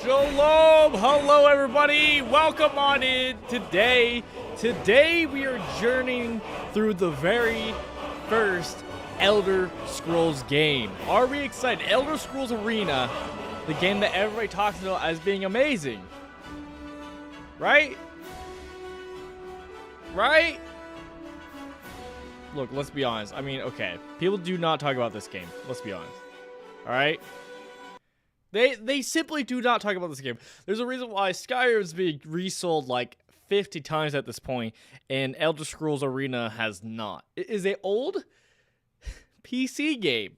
Shalom! Hello everybody! Welcome on in today. Today we are journeying through the very first Elder Scrolls game. Are we excited? Elder Scrolls Arena, the game that everybody talks about as being amazing. Right? Right? Look, let's be honest. I mean, okay. People do not talk about this game. Let's be honest. Alright? They simply do not talk about this game. There's a reason why Skyrim's being resold like 50 times at this point, and Elder Scrolls Arena has not. It is an old PC game.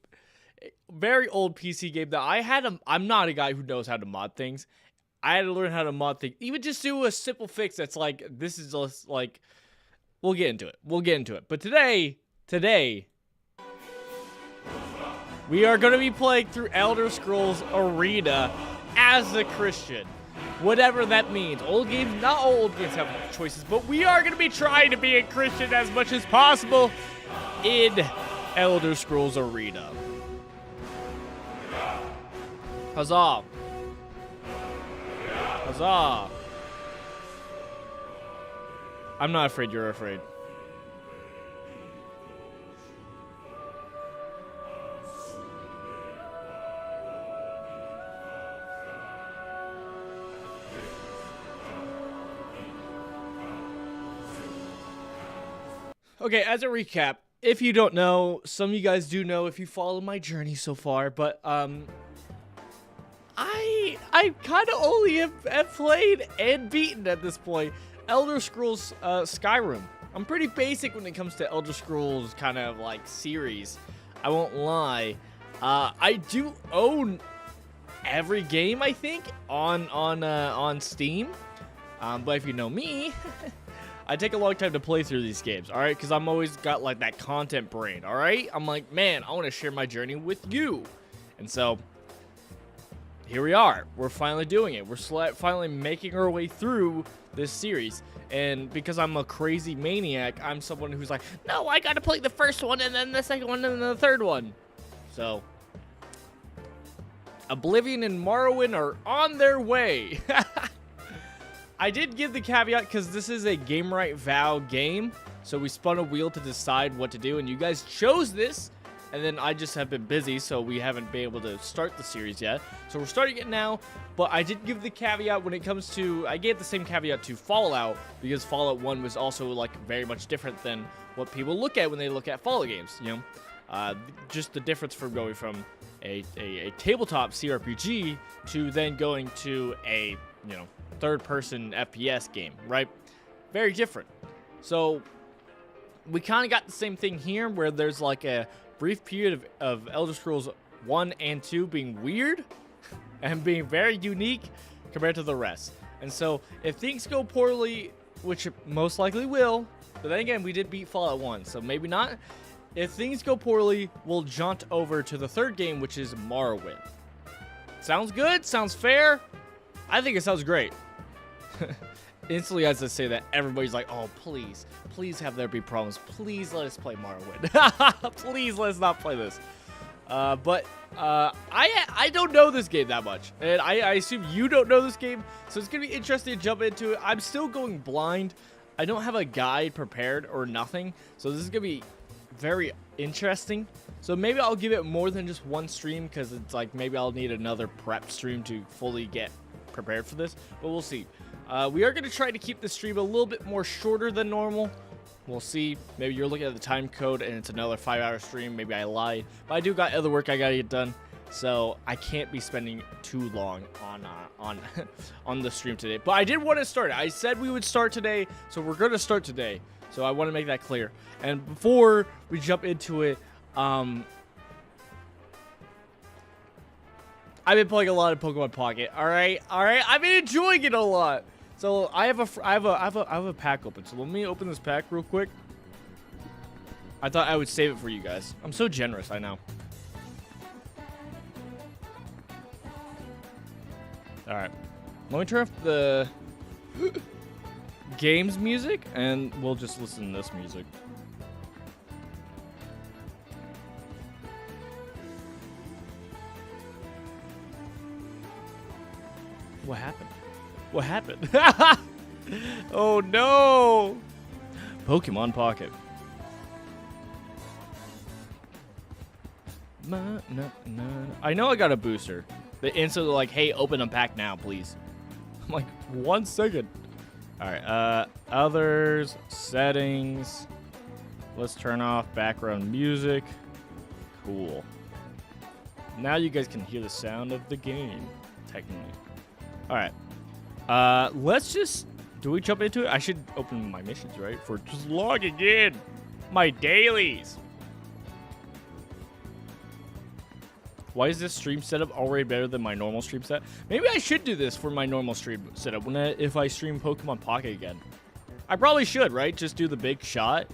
Very old PC game that I'm not a guy who knows how to mod things. I had to learn how to mod things. Even just do a simple fix that's like, this is just like, we'll get into it. But today, we are going to be playing through Elder Scrolls Arena as a Christian. Whatever that means. Old games, not all old games have choices, but we are going to be trying to be a Christian as much as possible in Elder Scrolls Arena. Huzzah. Huzzah. I'm not afraid, you're afraid. Okay, as a recap, if you don't know, some of you guys do know if you follow my journey so far, but I kind of only have played and beaten at this point Elder Scrolls Skyrim. I'm pretty basic when it comes to Elder Scrolls kind of like series. I won't lie. I do own every game, I think, on Steam. But if you know me, I take a long time to play through these games, all right? Because I'm always got like that content brain, all right? I'm like, man, I want to share my journey with you. And so here we are. We're finally doing it. We're finally making our way through this series. And because I'm a crazy maniac, I'm someone who's like, no, I got to play the first one and then the second one and then the third one. So Oblivion and Morrowind are on their way. I did give the caveat because this is a Game Right Vow game. So we spun a wheel to decide what to do. And you guys chose this. And then I just have been busy. So we haven't been able to start the series yet. So we're starting it now. But I did give the caveat when it comes to... I gave the same caveat to Fallout. Because Fallout 1 was also like very much different than what people look at when they look at Fallout games. You know? Just the difference from going from a tabletop CRPG to then going to a, you know, third-person FPS game, right? Very different. So we kind of got the same thing here, where there's like a brief period of Elder Scrolls 1 and 2 being weird and being very unique compared to the rest. And so if things go poorly, which most likely will, but then again, we did beat Fallout 1, so maybe not. If things go poorly, we'll jaunt over to the third game, which is Morrowind. Sounds good? Sounds fair? I think it sounds great. Instantly, as I say that, everybody's like, oh, please have there be problems. Please let us play Morrowind. Please let us not play this. But I don't know this game that much. And I assume you don't know this game. So it's going to be interesting to jump into it. I'm still going blind. I don't have a guide prepared or nothing. So this is going to be very interesting. So maybe I'll give it more than just one stream, because it's like maybe I'll need another prep stream to fully get prepared for this. But we'll see. We are going to try to keep the stream a little bit more shorter than normal. We'll see. Maybe you're looking at the time code and it's another 5-hour stream. Maybe I lied. But I do got other work I got to get done. So I can't be spending too long on the stream today. But I did want to start. I said we would start today. So we're going to start today. So I want to make that clear. And before we jump into it, I've been playing a lot of Pokemon Pocket. All right. I've been enjoying it a lot. So I have a pack open. So let me open this pack real quick. I thought I would save it for you guys. I'm so generous, I know. All right. Let me turn off the games music, and we'll just listen to this music. What happened? What happened? Oh no! Pokemon Pocket. I know I got a booster. They instantly like, hey, open a pack now, please. I'm like, 1 second. All right, others, settings. Let's turn off background music. Cool. Now you guys can hear the sound of the game, technically. All right, let's just, do we jump into it? I should open my missions, right? For just logging in. My dailies. Why is this stream setup already better than my normal stream setup? Maybe I should do this for my normal stream setup if I stream Pokemon Pocket again. I probably should, right? Just do the big shot.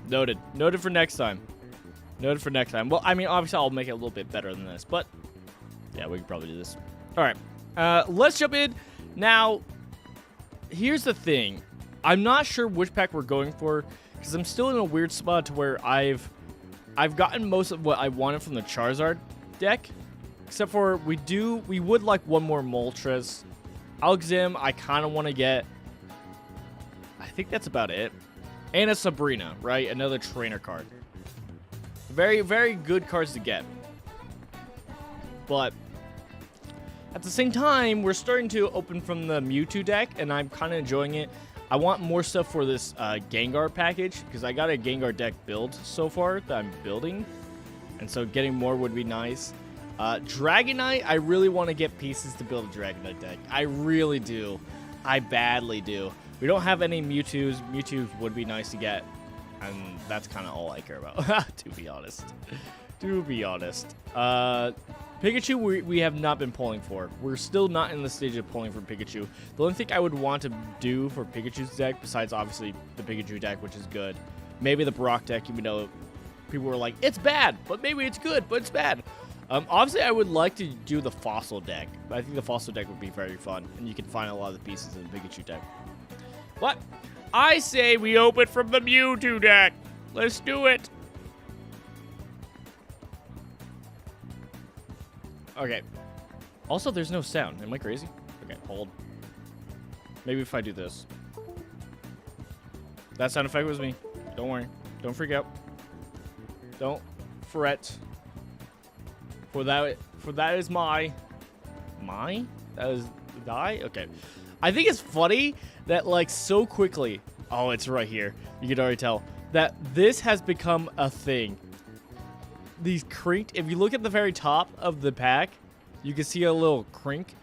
Noted. Noted for next time. Noted for next time. Well, I mean, obviously I'll make it a little bit better than this, but yeah, we can probably do this. All right. Let's jump in. Now, here's the thing. I'm not sure which pack we're going for because I'm still in a weird spot to where I've gotten most of what I wanted from the Charizard deck, except for we would like one more Moltres. Alakazam, I kind of want to get. I think that's about it. And a Sabrina, right? Another trainer card. Very, very good cards to get. But at the same time, we're starting to open from the Mewtwo deck, and I'm kind of enjoying it. I want more stuff for this Gengar package, because I got a Gengar deck build so far that I'm building. And so getting more would be nice. Dragonite, I really want to get pieces to build a Dragonite deck. I really do. I badly do. We don't have any Mewtwo's. Mewtwo's would be nice to get. And that's kind of all I care about, to be honest. To be honest. Pikachu, we have not been pulling for. We're still not in the stage of pulling for Pikachu. The only thing I would want to do for Pikachu's deck, besides obviously the Pikachu deck, which is good, maybe the Brock deck, even though people were like, it's bad, but maybe it's good, but it's bad. Obviously, I would like to do the Fossil deck. But I think the Fossil deck would be very fun, and you can find a lot of the pieces in the Pikachu deck. What? I say we open from the Mewtwo deck. Let's do it. Okay. Also, there's no sound. Am I crazy? Okay, hold. Maybe if I do this. That sound effect was me. Don't worry. Don't freak out. Don't fret. For that is my... That is die? Okay. I think it's funny that, like, so quickly... Oh, it's right here. You can already tell. That this has become a thing. These crinked... If you look at the very top of the pack, you can see a little crink.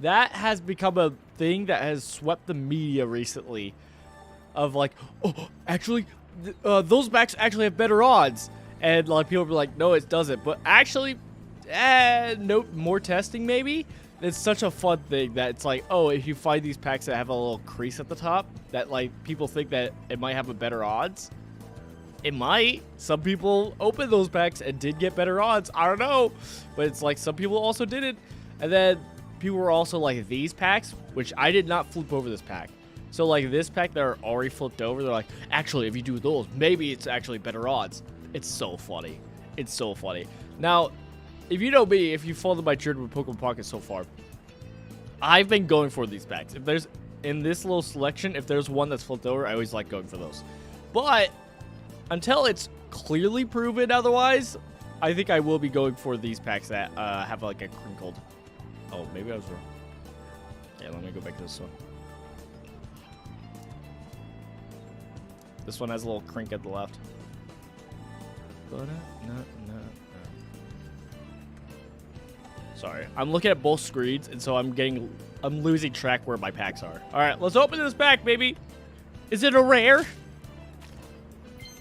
That has become a thing that has swept the media recently. Of, like, oh, actually, those packs actually have better odds. And, like, people be like, no, it doesn't. But actually, no, more testing, maybe? It's such a fun thing that it's like, oh, if you find these packs that have a little crease at the top, that, like, people think that it might have a better odds. It might. Some people opened those packs and did get better odds. I don't know. But it's like some people also didn't. And then people were also like, these packs, which I did not flip over this pack. So, like, this pack that are already flipped over, they're like, actually, if you do those, maybe it's actually better odds. It's so funny. It's so funny. Now, if you know me, if you followed my journey with Pokemon Pocket so far, I've been going for these packs. If there's, in this little selection, if there's one that's flipped over, I always like going for those. But until it's clearly proven otherwise, I think I will be going for these packs that have like a crinkled. Oh, maybe I was wrong. Yeah, let me go back to this one. This one has a little crink at the left. Sorry, I'm looking at both screens, and so I'm losing track where my packs are. All right, let's open this pack, baby. Is it a rare?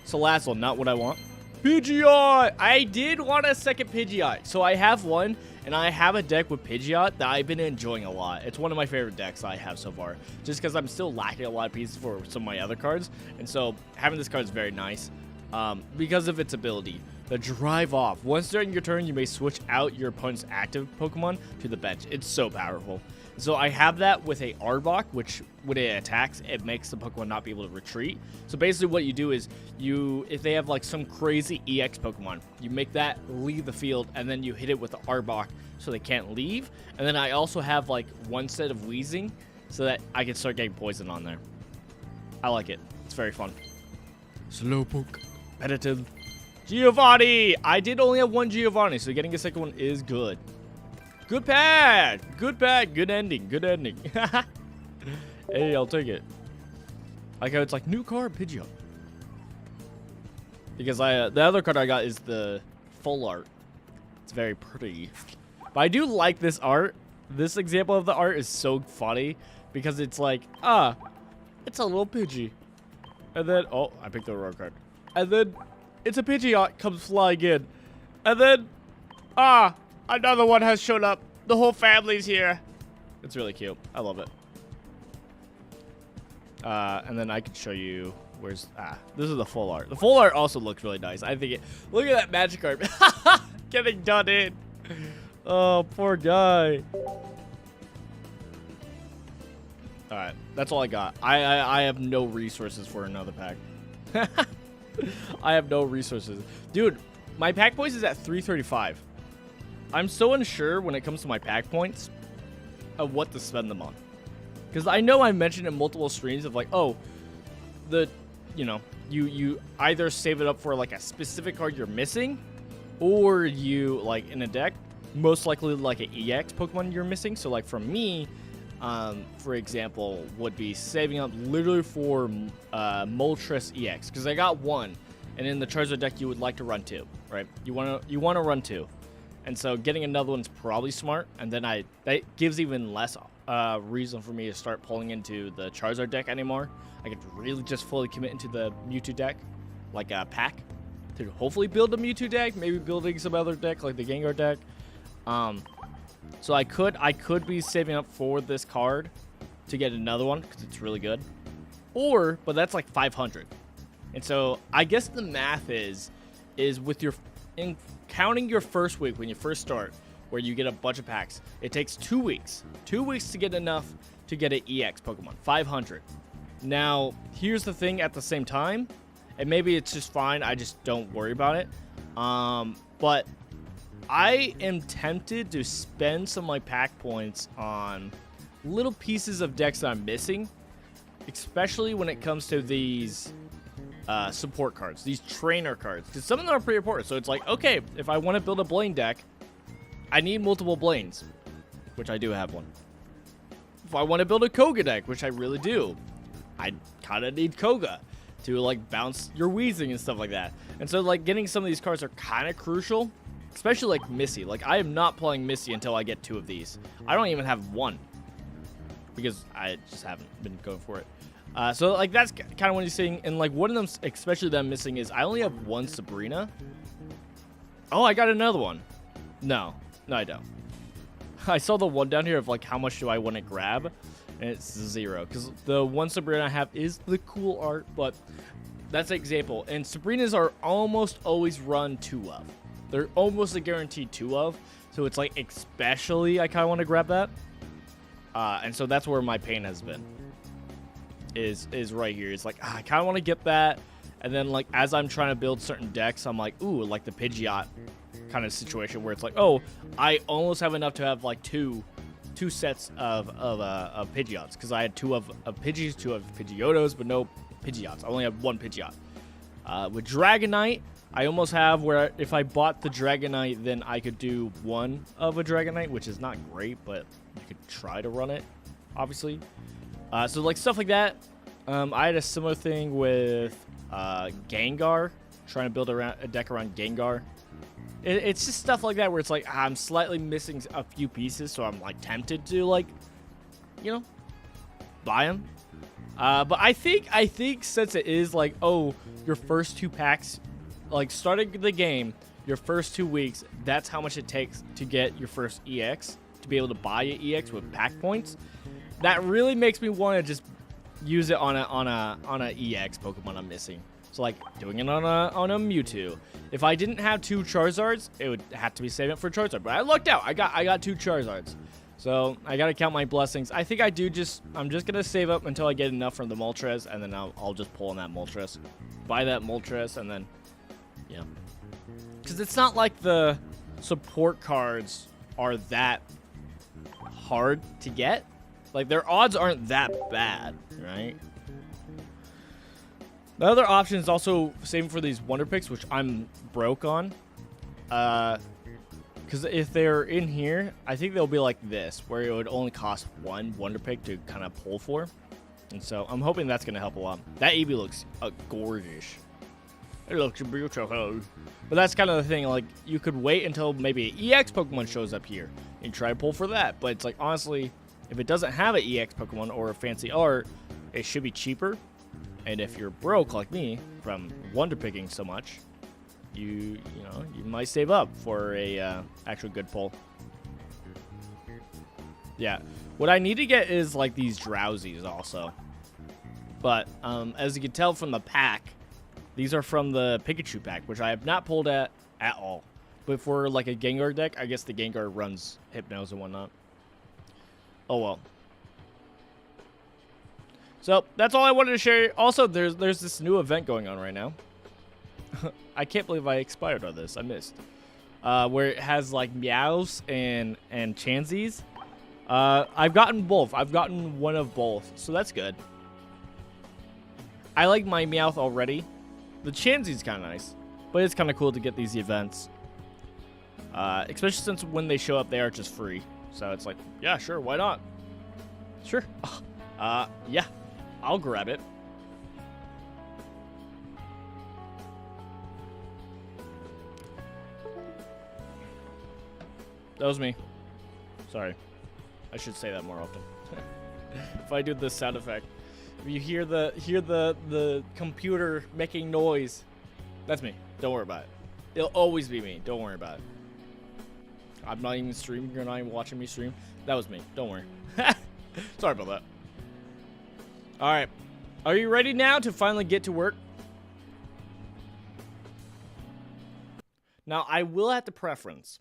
Salazzle, not what I want. Pidgeot! I did want a second Pidgeot. So I have one, and I have a deck with Pidgeot that I've been enjoying a lot. It's one of my favorite decks I have so far, just because I'm still lacking a lot of pieces for some of my other cards. And so having this card is very nice because of its ability. the drive off. Once during your turn, you may switch out your opponent's active Pokemon to the bench. It's so powerful. So I have that with a Arbok, which when it attacks, it makes the Pokemon not be able to retreat. So basically what you do is if they have like some crazy EX Pokemon, you make that leave the field and then you hit it with the Arbok so they can't leave. And then I also have like one set of Wheezing so that I can start getting poison on there. I like it. It's very fun. Slowpoke. Competitive. Giovanni! I did only have one Giovanni, so getting a second one is good. Good pad! Good pad. Good ending. Good ending. Hey, I'll take it. Like how it's like, new card, Pidgeot. Because the other card I got is the full art. It's very pretty. But I do like this art. This example of the art is so funny. Because it's like, it's a little Pidgey. And then, oh, I picked the wrong card. And then, it's a Pidgeot comes flying in. And then, another one has shown up. The whole family's here. It's really cute. I love it. And then I can show you where's, this is the full art. The full art also looks really nice. I think look at that Magikarp. Getting done in. Oh, poor guy. Alright, that's all I got. I have no resources for another pack. I have no resources. Dude, my pack points is at 335. I'm so unsure when it comes to my pack points of what to spend them on. Because I know I mentioned in multiple streams of like, oh, you either save it up for like a specific card you're missing, or you, like in a deck, most likely like an EX Pokemon you're missing. So like for me, for example, would be saving up literally for Moltres EX, because I got one, and in the Charizard deck you would like to run two, right? You want to run two, and so getting another one's probably smart. And then that gives even less reason for me to start pulling into the Charizard deck anymore. I could really just fully commit into the Mewtwo deck, like a pack, to hopefully build a Mewtwo deck, maybe building some other deck like the Gengar deck. So I could be saving up for this card to get another one because it's really good. But that's like 500. And so I guess the math is with counting your first week when you first start, where you get a bunch of packs, it takes 2 weeks. 2 weeks to get enough to get an EX Pokemon, 500. Now, here's the thing at the same time, and maybe it's just fine, I just don't worry about it. But I am tempted to spend some of my pack points on little pieces of decks that I'm missing, especially when it comes to these support cards, these trainer cards, because some of them are pretty important. So it's like, okay, if I want to build a Blaine deck, I need multiple Blaines, which I do have one. If I want to build a Koga deck, which I really do, I kind of need Koga to like bounce your Weezing and stuff like that. And so like getting some of these cards are kind of crucial. Especially like Missy. Like I am not playing Missy until I get 2 of these. I don't even have one because I just haven't been going for it. So like that's kind of what he's saying. And like one of them, especially that I'm missing, is I only have one Sabrina. Oh, I got another one. No, I don't. I saw the one down here of like how much do I want to grab, and it's 0 because the one Sabrina I have is the cool art, but that's an example. And Sabrinas are almost always run 2 of. They're almost a guaranteed 2 of, so it's like especially I kind of want to grab that. And so that's where my pain has been. Is right here. It's like I kind of want to get that, and then like as I'm trying to build certain decks, I'm like, ooh, like the Pidgeot kind of situation where it's like, oh, I almost have enough to have like two sets of Pidgeots, because I had 2 of Pidgeys, 2 of Pidgeotos, but no Pidgeots. I only have 1 Pidgeot. With Dragonite, I almost have where if I bought the Dragonite, then I could do 1 of a Dragonite, which is not great, but you could try to run it, obviously. So like stuff like that. I had a similar thing with Gengar, trying to build a deck around Gengar. It's just stuff like that where it's like I'm slightly missing a few pieces, so I'm like tempted to like, buy them. But I think since it is like, oh, your first 2 packs, like starting the game, your first 2 weeks, that's how much it takes to get your first EX, to be able to buy an EX with pack points. That really makes me want to just use it on a EX Pokemon I'm missing. So like doing it on a Mewtwo. If I didn't have 2 Charizards, it would have to be saving it for Charizard. But I lucked out. I got 2 Charizards. So I gotta count my blessings. I think I'm just gonna save up until I get enough from the Moltres, and then I'll just pull on that Moltres. Buy that Moltres, and then yeah. Because it's not like the support cards are that hard to get. Like, their odds aren't that bad, right? The other option is also saving for these Wonder Picks, which I'm broke on. Because if they're in here, I think they'll be like this, where it would only cost 1 Wonder Pick to kind of pull for. And so I'm hoping that's going to help a lot. That Eevee looks gorgeous. It looks beautiful. But that's kind of the thing. Like, you could wait until maybe an EX Pokemon shows up here and try to pull for that. But it's like, honestly, if it doesn't have an EX Pokemon or a fancy art, it should be cheaper. And if you're broke like me from Wonder Picking so much, you might save up for a actual good pull. Yeah. What I need to get is like these Drowsies also. But as you can tell from the pack, these are from the Pikachu pack, which I have not pulled at all. But for like a Gengar deck, I guess the Gengar runs Hypnos and whatnot. Oh well. So that's all I wanted to share. Also, there's this new event going on right now. I can't believe I expired on this. I missed. Where it has like Meows and Chanseys. I've gotten both. I've gotten one of both, so that's good. I like my Meowth already. The Chansey's kind of nice, but it's kind of cool to get these events. Especially since when they show up, they are just free. So it's like, yeah, sure, why not? Sure. Yeah, I'll grab it. That was me. Sorry. I should say that more often. If I do this sound effect. If you hear the computer making noise, that's me. Don't worry about it. It'll always be me. Don't worry about it. I'm not even streaming. You're not even watching me stream. That was me. Don't worry. Sorry about that. Alright. Are you ready now to finally get to work? Now, I will have to preference.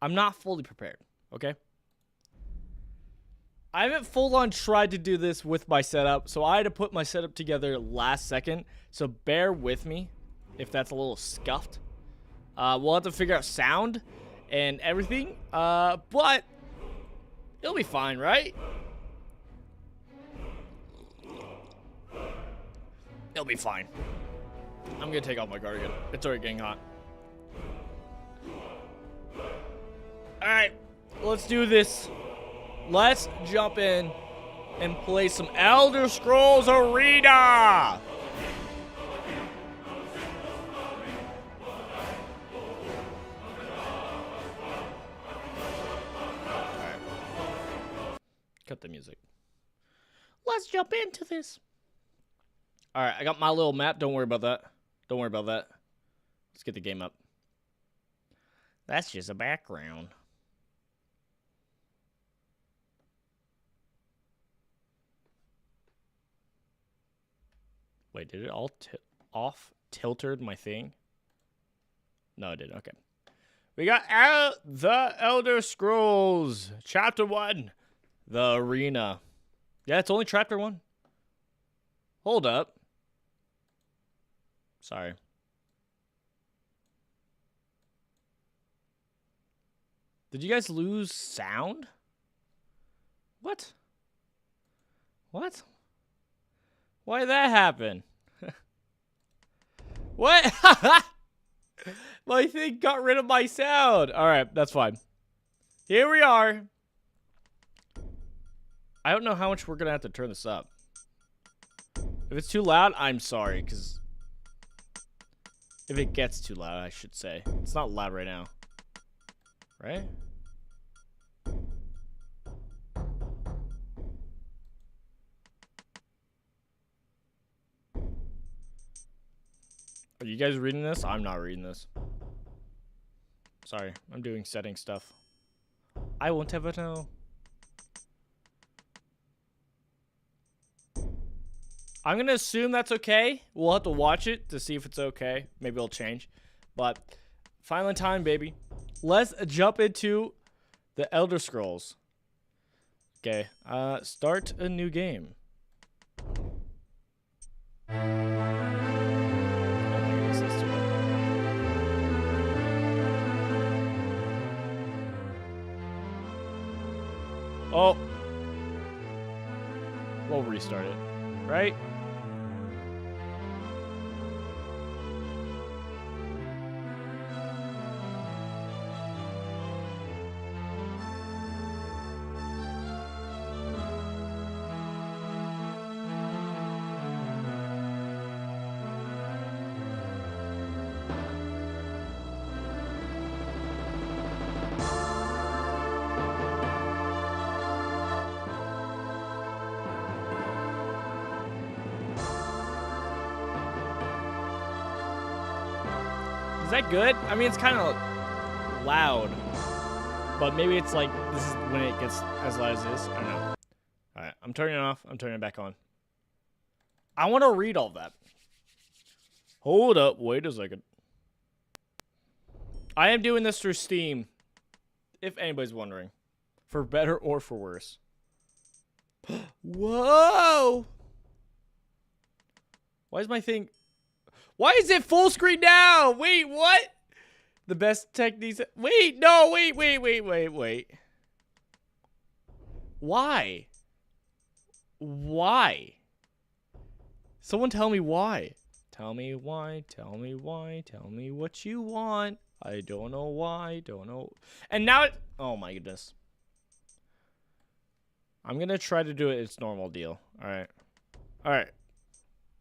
I'm not fully prepared, okay? I haven't full-on tried to do this with my setup, so I had to put my setup together last second. So bear with me if that's a little scuffed. We'll have to figure out sound and everything, but it'll be fine, right? It'll be fine. I'm gonna take off my cardigan. It's already getting hot. Alright, let's do this. Let's jump in and play some Elder Scrolls Arena! Alright. Cut the music. Let's jump into this. Alright, I got my little map. Don't worry about that. Don't worry about that. Let's get the game up. That's just a background. Wait, did it all off-tiltered my thing? No, it didn't. Okay. We got the Elder Scrolls, Chapter 1, the Arena. Yeah, it's only Chapter 1. Hold up. Sorry. Did you guys lose sound? What? What? Why did that happen? What? My thing got rid of my sound. Alright, that's fine. Here we are. I don't know how much we're going to have to turn this up. If it's too loud, I'm sorry, because... If it gets too loud, I should say. It's not loud right now. Right? Are you guys reading this? I'm not reading this. Sorry, I'm doing setting stuff. I won't ever know. I'm going to assume that's okay. We'll have to watch it to see if it's okay. Maybe it'll change. But final time, baby. Let's jump into the Elder Scrolls. Okay. Start a new game. Oh my goodness, let's do it. Oh. We'll restart it. Right? Is that good? I mean, it's kind of loud, but maybe it's like this is when it gets as loud as this. I don't know. All right, I'm turning it off. I'm turning it back on. I want to read all that. Hold up. Wait a second. I am doing this through Steam, if anybody's wondering. For better or for worse. Whoa! Why is my thing... Why is it full screen now? Wait, what? The best techniques... Wait, no, wait. Why? Why? Someone tell me why. Tell me why, tell me why, tell me what you want. I don't know why, don't know. And now it... Oh my goodness. I'm gonna try to do it its normal deal. Alright. Alright.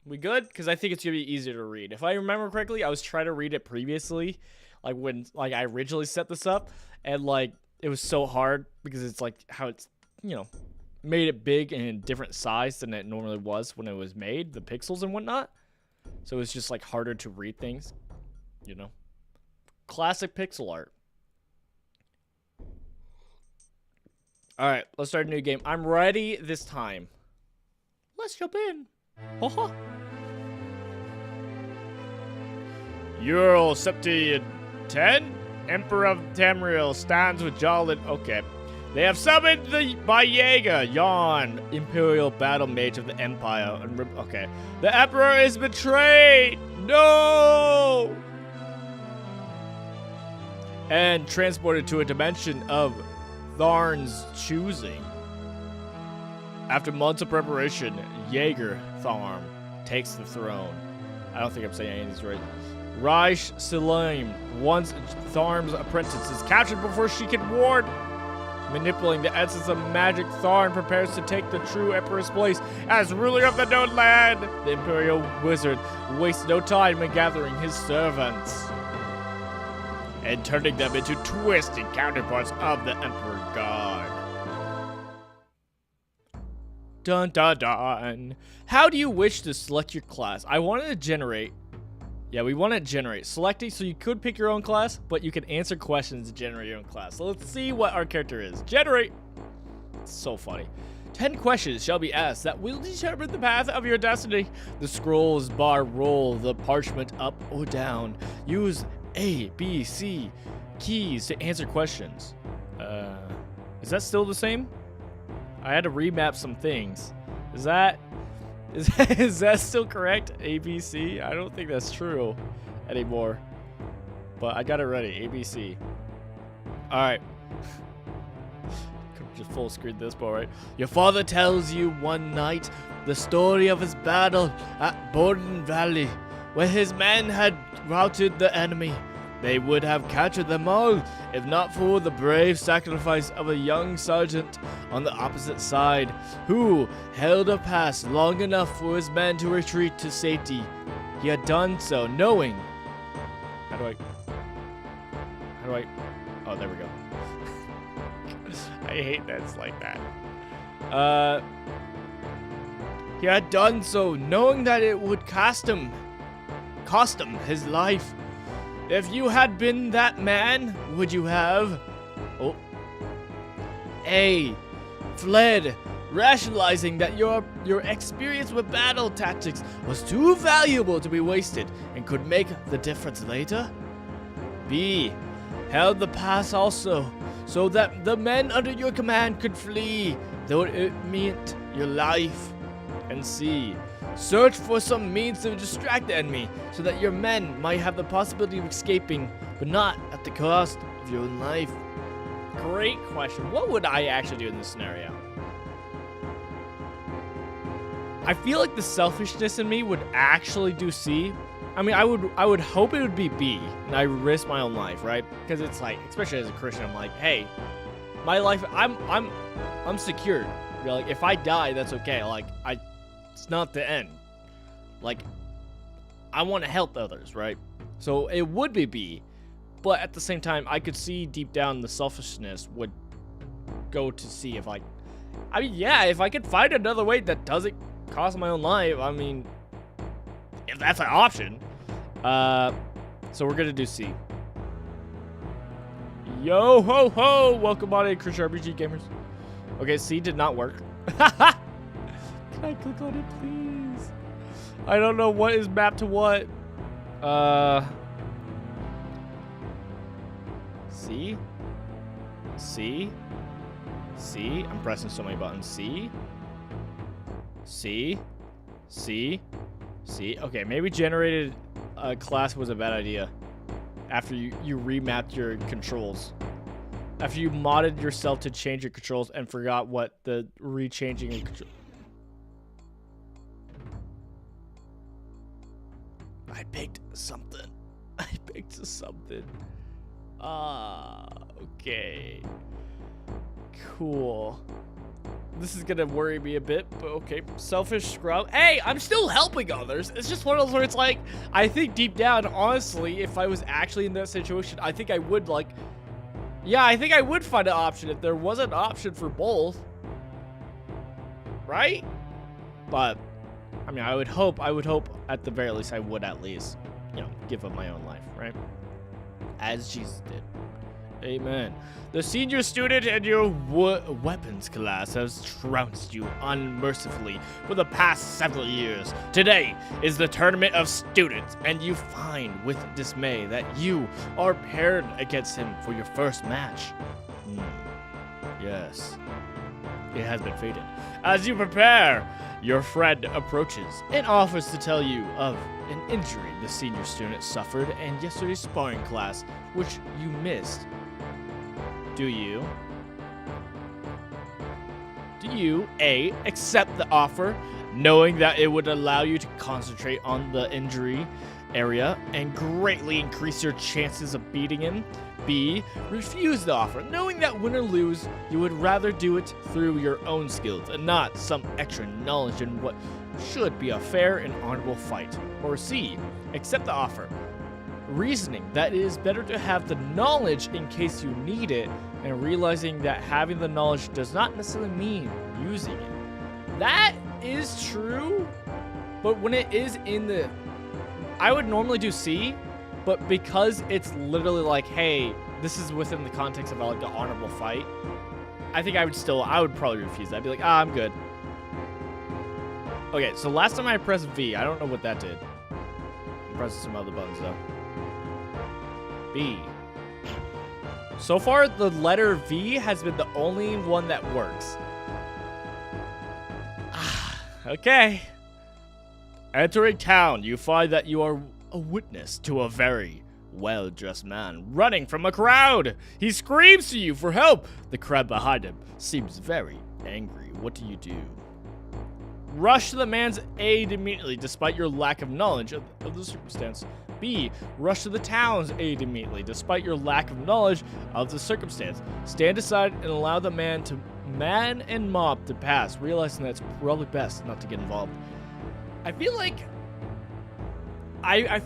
We good? Because I think it's gonna be easier to read. If I remember correctly, I was trying to read it previously. Like when I originally set this up. And like it was so hard because it's like how it's, you know, made it big and in different size than it normally was when it was made. The pixels and whatnot. So it's just like harder to read things. You know. Classic pixel art. Alright, let's start a new game. I'm ready this time. Let's jump in. Haha. Ural Septi 10? Emperor of Tamriel stands with Jolin. Okay. They have summoned by Jaeger, Yawn, Imperial Battle Mage of the Empire. Okay. The Emperor is betrayed! No! And transported to a dimension of Tharn's choosing. After months of preparation, Jaeger Tharn takes the throne. I don't think I'm saying any of these right. Raish Salim, once Tharn's apprentice, is captured before she can ward. Manipulating the essence of magic, Tharn prepares to take the true Emperor's place as ruler of the known land. The Imperial Wizard wastes no time in gathering his servants and turning them into twisted counterparts of the Emperor God. Dun dun dun. How do you wish to select your class? I wanted to generate. Yeah, we want to generate. Selecting, so you could pick your own class, but you can answer questions to generate your own class. So let's see what our character is. Generate. It's so funny. 10 questions shall be asked that will determine the path of your destiny. The scrolls bar roll the parchment up or down. Use A, B, C keys to answer questions. Is that still the same? I had to remap some things. Is that still correct? A, B, C? I don't think that's true anymore. But I got it ready. A, B, C. Alright. Could have just full screen this part, right? Your father tells you one night the story of his battle at Borden Valley, where his men had routed the enemy. They would have captured them all, if not for the brave sacrifice of a young sergeant on the opposite side, who held a pass long enough for his men to retreat to safety. He had done so knowing... How do I... Oh, there we go. I hate that it's like that. He had done so knowing that it would cost him his life. If you had been that man, would you have A. Fled rationalizing that your experience with battle tactics was too valuable to be wasted and could make the difference later. B. Held the pass also, so that the men under your command could flee, though it meant your life. And C. Search for some means to distract the enemy, so that your men might have the possibility of escaping, but not at the cost of your own life. Great question. What would I actually do in this scenario? I feel like the selfishness in me would actually do C. I mean, I would hope it would be B, and I would risk my own life, right? Because it's like, especially as a Christian, I'm like, hey, my life, I'm secured. You know, like, if I die, that's okay. Like, it's not the end. Like, I want to help others, right? So it would be B, but at the same time, I could see deep down the selfishness would go to C if I mean, yeah, if I could find another way that doesn't cost my own life, I mean, if that's an option. So we're gonna do C. Yo ho ho! Welcome on in, Christian RPG gamers. Okay, C did not work. Can I click on it, please? I don't know what is mapped to what. C? C? C? I'm pressing so many buttons. C? C? C? C? Okay, maybe generated a class was a bad idea. After you remapped your controls. After you modded yourself to change your controls and forgot what the rechanging of control. I picked something. I picked something. Okay. Cool. This is gonna worry me a bit, but okay. Selfish scrub. Hey, I'm still helping others. It's just one of those where it's like, I think deep down, honestly, if I was actually in that situation, I think I would like, yeah, I think I would find an option if there was an option for both. Right? But, I mean, I would hope at the very least I would at least, you know, give up my own life, right? As Jesus did. Amen. The senior student in your weapons class has trounced you unmercifully for the past several years. Today is the tournament of students, and you find with dismay that you are paired against him for your first match. Yes, it has been fated. As you prepare, your friend approaches and offers to tell you of an injury the senior student suffered in yesterday's sparring class, which you missed. Do you, A, accept the offer, knowing that it would allow you to concentrate on the injury area and greatly increase your chances of beating him? B, refuse the offer, knowing that win or lose, you would rather do it through your own skills and not some extra knowledge in what should be a fair and honorable fight. Or C, accept the offer, reasoning that it is better to have the knowledge in case you need it, and realizing that having the knowledge does not necessarily mean using it. That is true, but when it is in the, I would normally do C, but because it's literally like, hey, this is within the context of like the honorable fight, I think I would probably refuse that. I'd be like, I'm good. Okay, so last time I pressed V, I don't know what that did. I'm pressing some other buttons though. B. So far, the letter V has been the only one that works. Okay. Entering town, you find that you are a witness to a very well-dressed man running from a crowd. He screams to you for help. The crowd behind him seems very angry. What do you do? Rush to the man's aid immediately, despite your lack of knowledge of the circumstance. B. Rush to the town's aid immediately, despite your lack of knowledge of the circumstance. Stand aside and allow the man and mob to pass, realizing that it's probably best not to get involved. I feel like I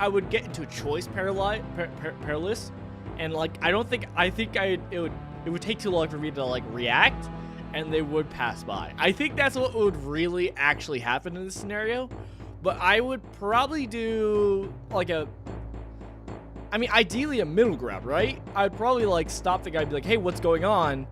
would get into a choice paralysis, and like it would take too long for me to like react, and they would pass by. I think that's what would really actually happen in this scenario. But I would probably do like ideally a middle ground, right? I'd probably like stop the guy and be like, hey, what's going on?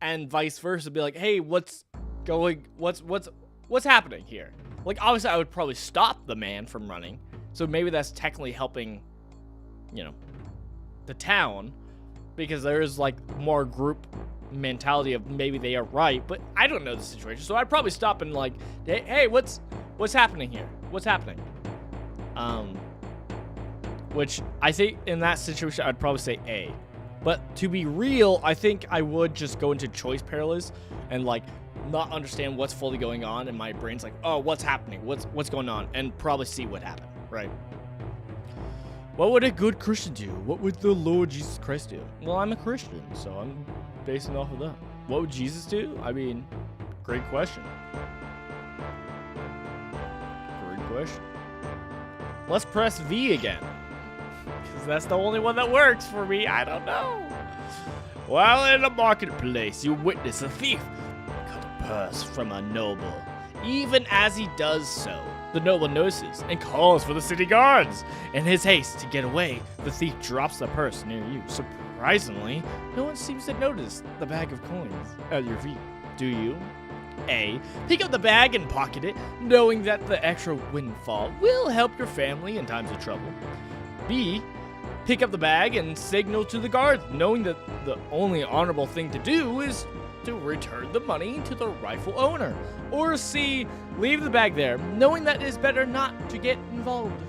And vice versa, be like, hey, what's going, what's happening here? Like, obviously, I would probably stop the man from running. So maybe that's technically helping, you know, the town, because there is like more group mentality of maybe they are right, but I don't know the situation. So I'd probably stop and like, hey, what's happening here? What's happening? Which I think in that situation, I'd probably say A. But to be real, I think I would just go into choice paralysis and like not understand what's fully going on, and my brain's like, oh, what's happening? What's going on? And probably see what happened, right? What would a good Christian do? What would the Lord Jesus Christ do? Well, I'm a Christian, so I'm basing off of that. What would Jesus do? I mean, great question. Great question. Let's press V again, because that's the only one that works for me. I don't know. While in a marketplace, you witness a thief cut a purse from a noble. Even as he does so, the noble notices and calls for the city guards. In his haste to get away, the thief drops the purse near you. Surprisingly, no one seems to notice the bag of coins at your feet. Do you? A. Pick up the bag and pocket it, knowing that the extra windfall will help your family in times of trouble. B. Pick up the bag and signal to the guards, knowing that the only honorable thing to do is to return the money to the rightful owner. Or C. Leave the bag there, knowing that it is better not to get involved.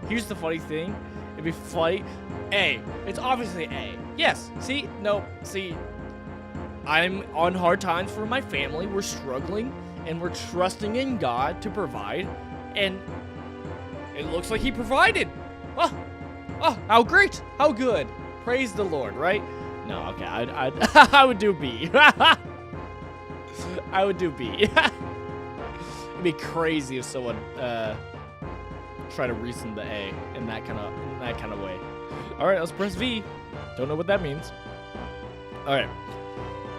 Here's the funny thing. It'd be funny. A. It's obviously A. Yes. See? No. See. I'm on hard times for my family. We're struggling, and we're trusting in God to provide. And it looks like He provided. Oh, how great. How good. Praise the Lord, right? No, okay. I would do B. I would do B. It'd be crazy if someone try to reason the A in that kind of way. All right, let's press V. Don't know what that means. All right.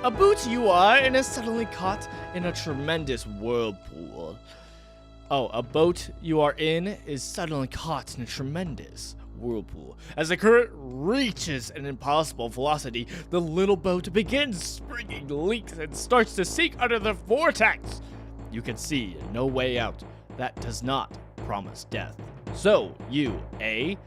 A boot you are and is suddenly caught in a tremendous whirlpool. Oh, a boat you are in is suddenly caught in a tremendous whirlpool. As the current reaches an impossible velocity, the little boat begins springing leaks and starts to sink under the vortex. You can see no way out. That does not promise death. So you, A,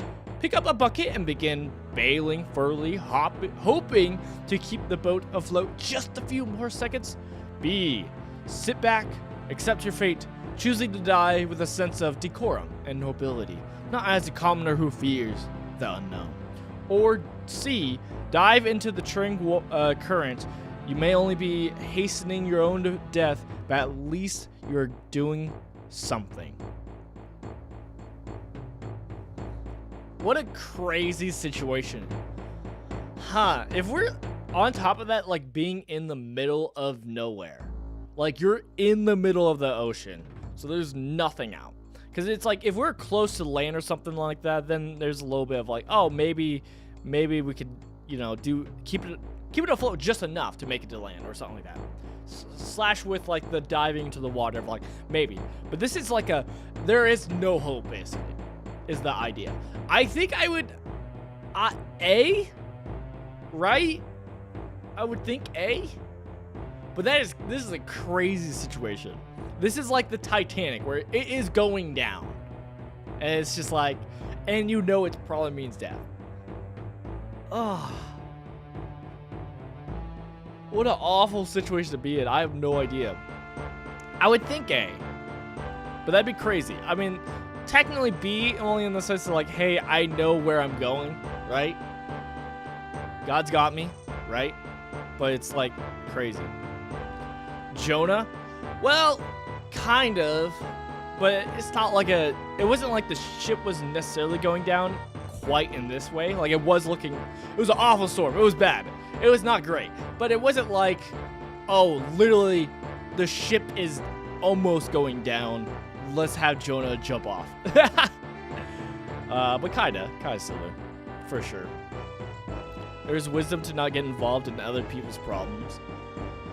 pick up a bucket and begin bailing furly, hoping to keep the boat afloat just a few more seconds. B, sit back, accept your fate, choosing to die with a sense of decorum and nobility, not as a commoner who fears the unknown. Or C, dive into the churning current. You may only be hastening your own death, but at least you're doing something. What a crazy situation. If we're on top of that, like being in the middle of nowhere, like you're in the middle of the ocean, so there's nothing out. Because it's like, if we're close to land or something like that, then there's a little bit of like, oh, maybe we could, you know, keep it afloat just enough to make it to land or something like that. Slash with like the diving into the water, like maybe. But this is like there is no hope, basically, is the idea. I think I would, A, right? I would think A. But this is a crazy situation. This is like the Titanic, where it is going down. And it's just like, and you know it probably means death. Oh. What an awful situation to be in. I have no idea. I would think A. But that'd be crazy. I mean, technically B, only in the sense of like, hey, I know where I'm going, right? God's got me, right? But it's like crazy. Jonah? Well, kind of, but it's not like it wasn't like the ship was necessarily going down quite in this way. Like it was an awful storm. It was bad. It was not great, but it wasn't like, oh, literally the ship is almost going down. Let's have Jonah jump off. But kinda similar, for sure. There's wisdom to not get involved in other people's problems.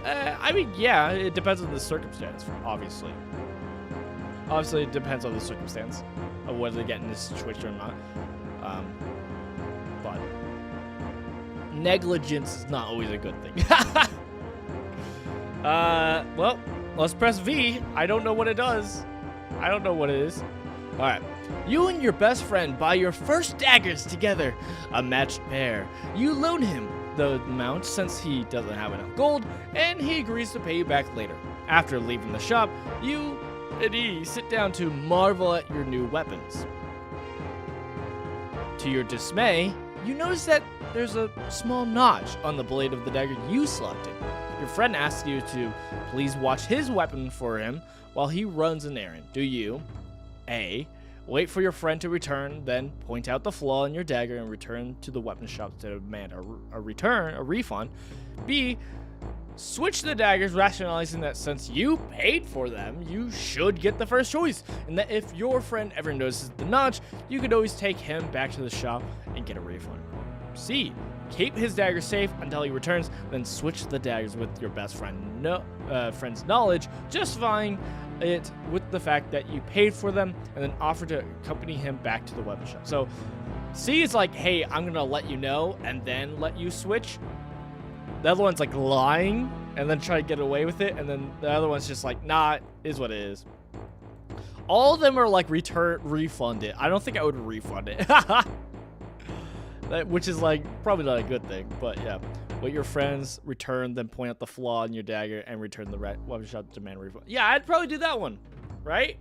I mean, yeah, it depends on the circumstance, obviously. Obviously, it depends on the circumstance of whether they get in this situation or not. But negligence is not always a good thing. Well, let's press V. I don't know what it does. I don't know what it is. All right. You and your best friend buy your first daggers together, a matched pair. You loan him the amount since he doesn't have enough gold, and he agrees to pay you back later. After leaving the shop, you and he sit down to marvel at your new weapons. To your dismay, you notice that there's a small notch on the blade of the dagger you selected. Your friend asks you to please watch his weapon for him while he runs an errand. Do you A. Wait for your friend to return, then point out the flaw in your dagger and return to the weapon shop to demand a refund? B. Switch the daggers, rationalizing that since you paid for them, you should get the first choice, and that if your friend ever notices the notch, you could always take him back to the shop and get a refund. C. Keep his dagger safe until he returns, then switch the daggers with your best friend's knowledge, justifying it with the fact that you paid for them, and then offer to accompany him back to the weapon shop. So C is like, hey, I'm gonna let you know and then let you switch. The other one's like lying and then try to get away with it, and then the other one's just like, nah, it is what it is. All of them are like refund it. I don't think I would refund it. Which is like probably not a good thing, but yeah. Wait your friends return, then point out the flaw in your dagger and return the weapon shop to demand refund. Yeah, I'd probably do that one, right?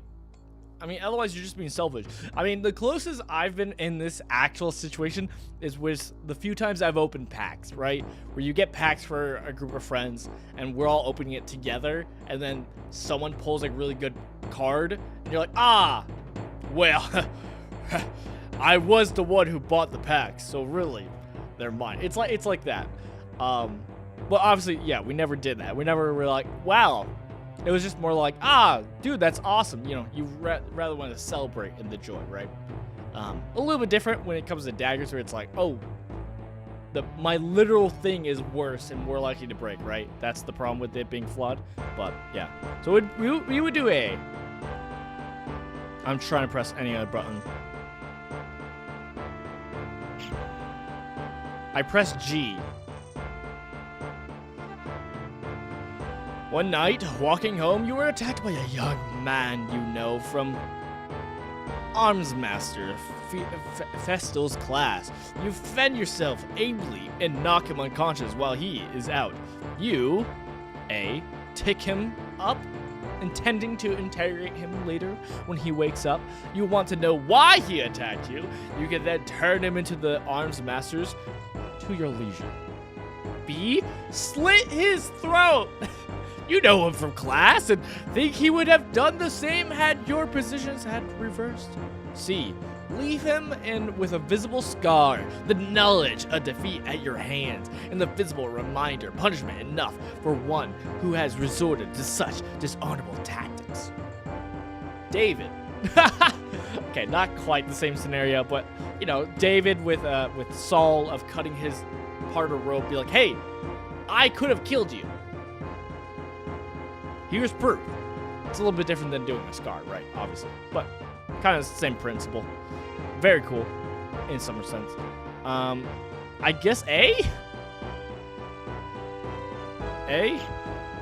I mean, otherwise you're just being selfish. I mean, the closest I've been in this actual situation is with the few times I've opened packs, right? Where you get packs for a group of friends and we're all opening it together, and then someone pulls a really good card and you're like, ah, well, I was the one who bought the pack, so really, they're mine. It's like that. But obviously, yeah, we never did that. We never were like, wow. It was just more like, ah, dude, that's awesome. You know, you rather want to celebrate in the joy, right? A little bit different when it comes to daggers, where it's like, oh, my literal thing is worse and more likely to break, right? That's the problem with it being flawed. But yeah, so we would do A. I'm trying to press any other button. I pressed G. One night, walking home, you were attacked by a young man you know from Armsmaster Festel's class. You fend yourself ably and knock him unconscious while he is out. You, A, tick him up, intending to interrogate him later when he wakes up. You want to know why he attacked you. You can then turn him into the Armsmasters to your leisure. B, slit his throat. You know him from class and think he would have done the same had your positions had reversed. C, leave him with a visible scar, the knowledge of defeat at your hands, and the visible reminder, punishment enough for one who has resorted to such dishonorable tactics. David. Okay, not quite the same scenario, but you know, David with Saul of cutting his part of a rope, be like, hey, I could have killed you. Here's proof. It's a little bit different than doing a scar, right? Obviously, but kind of the same principle. Very cool in some sense. I guess A? A?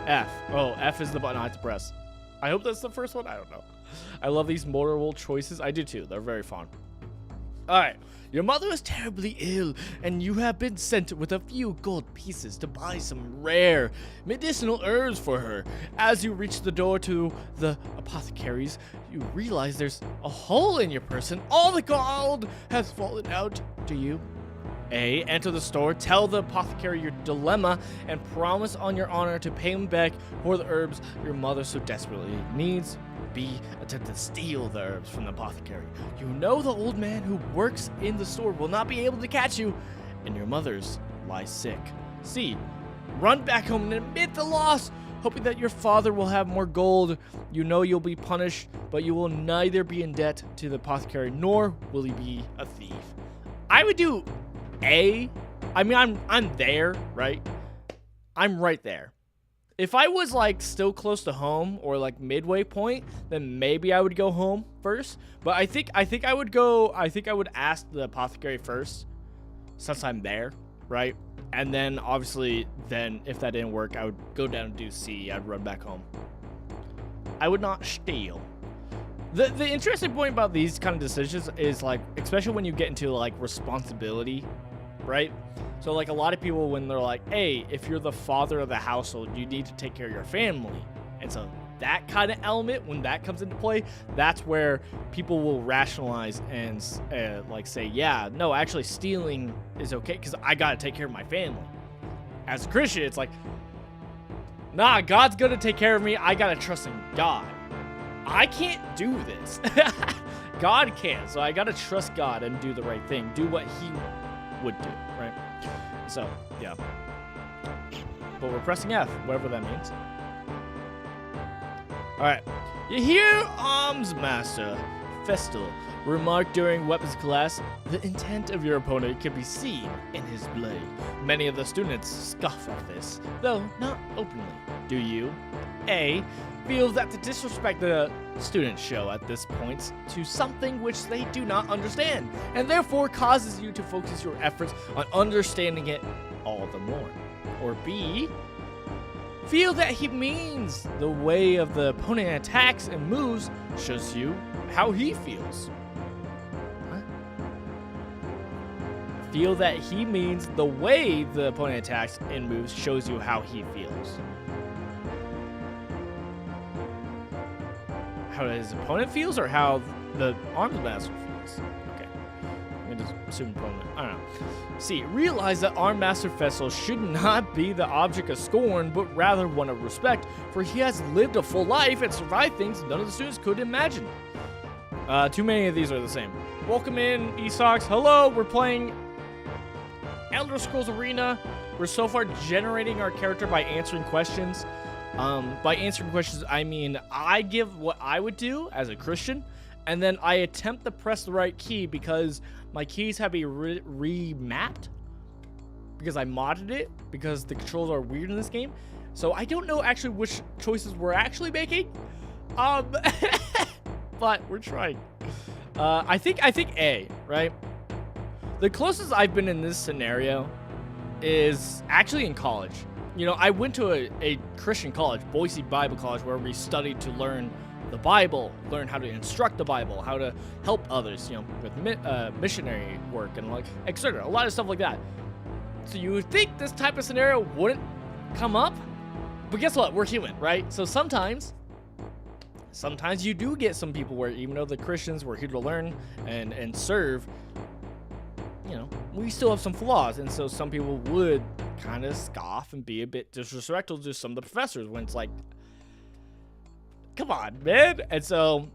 F. Oh, F is the button I have to press. I hope that's the first one. I don't know. I love these multiple choices. I do too. They're very fun. All right. Your mother is terribly ill, and you have been sent with a few gold pieces to buy some rare medicinal herbs for her. As you reach the door to the apothecary's, you realize there's a hole in your person. All the gold has fallen out. Do you? A, enter the store, tell the apothecary your dilemma, and promise on your honor to pay him back for the herbs your mother so desperately needs. B, attempt to steal the herbs from the apothecary. You know the old man who works in the store will not be able to catch you, and your mother's lies sick. C, run back home and admit the loss, hoping that your father will have more gold. You know you'll be punished, but you will neither be in debt to the apothecary nor will he be a thief. I would do A. I mean, I'm there, right? I'm right there. If I was like still close to home or like midway point, then maybe I would go home first. But I think I would ask the apothecary first, since I'm there, right? And then obviously, then if that didn't work, I would go down and do C. I'd run back home. I would not steal. The interesting point about these kind of decisions is like, especially when you get into like responsibility, right? So like a lot of people, when they're like, hey, if you're the father of the household, you need to take care of your family. And so that kind of element, when that comes into play, that's where people will rationalize and like say, yeah, no, actually stealing is okay because I got to take care of my family. As a Christian, it's like, nah, God's going to take care of me. I got to trust in God. I can't do this. God can. So I got to trust God and do the right thing. Do what he would do, right? So, yeah. But we're pressing F, whatever that means. Alright. You hear Arms Master Festal remark during weapons class, the intent of your opponent can be seen in his blade. Many of the students scoff at this, though not openly. Do you? A. Feel that the disrespect the students show at this points to something which they do not understand, and therefore causes you to focus your efforts on understanding it all the more. Or B. Feel that he means the way of the opponent attacks and moves shows you how he feels. What? Feel that he means the way the opponent attacks and moves shows you how he feels. How his opponent feels, or how the Arms Master feels? Okay. I'm gonna just assume opponent. I don't know. See, realize that Arms Master Festal should not be the object of scorn, but rather one of respect, for he has lived a full life and survived things none of the students could imagine. Too many of these are the same. Welcome in, Esox. Hello, we're playing Elder Scrolls Arena. We're so far generating our character by answering questions. By answering questions, I mean I give what I would do as a Christian, and then I attempt to press the right key because my keys have been remapped because I modded it because the controls are weird in this game. So I don't know actually which choices we're actually making, but we're trying. I think A, right? The closest I've been in this scenario is actually in college. You know, I went to a Christian college, Boise Bible College, where we studied to learn the Bible, learn how to instruct the Bible, how to help others, you know, with missionary work and like, etc. A lot of stuff like that. So you would think this type of scenario wouldn't come up, but guess what? We're human, right? So sometimes you do get some people where even though the Christians were here to learn and serve, you know, we still have some flaws, and so some people would kind of scoff and be a bit disrespectful to some of the professors when it's like, come on, man. And so,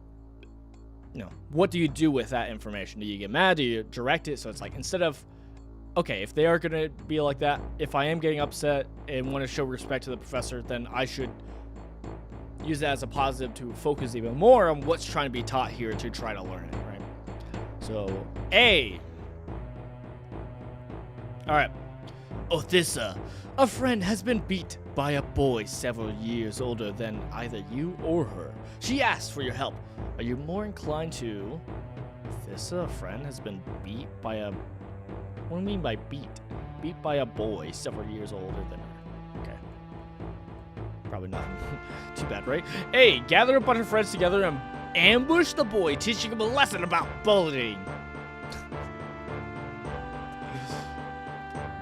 you know, what do you do with that information? Do you get mad? Do you direct it? So it's like, instead of, okay, if they are going to be like that, if I am getting upset and want to show respect to the professor, then I should use that as a positive to focus even more on what's trying to be taught here to try to learn it, right? So, A. All right. Othissa, a friend has been beat by a boy several years older than either you or her. She asks for your help. Are you more inclined to... Othissa, a friend has been beat by a... What do you mean by beat? Beat by a boy several years older than her. Okay. Probably not too bad, right? A, gather a bunch of friends together and ambush the boy, teaching him a lesson about bullying.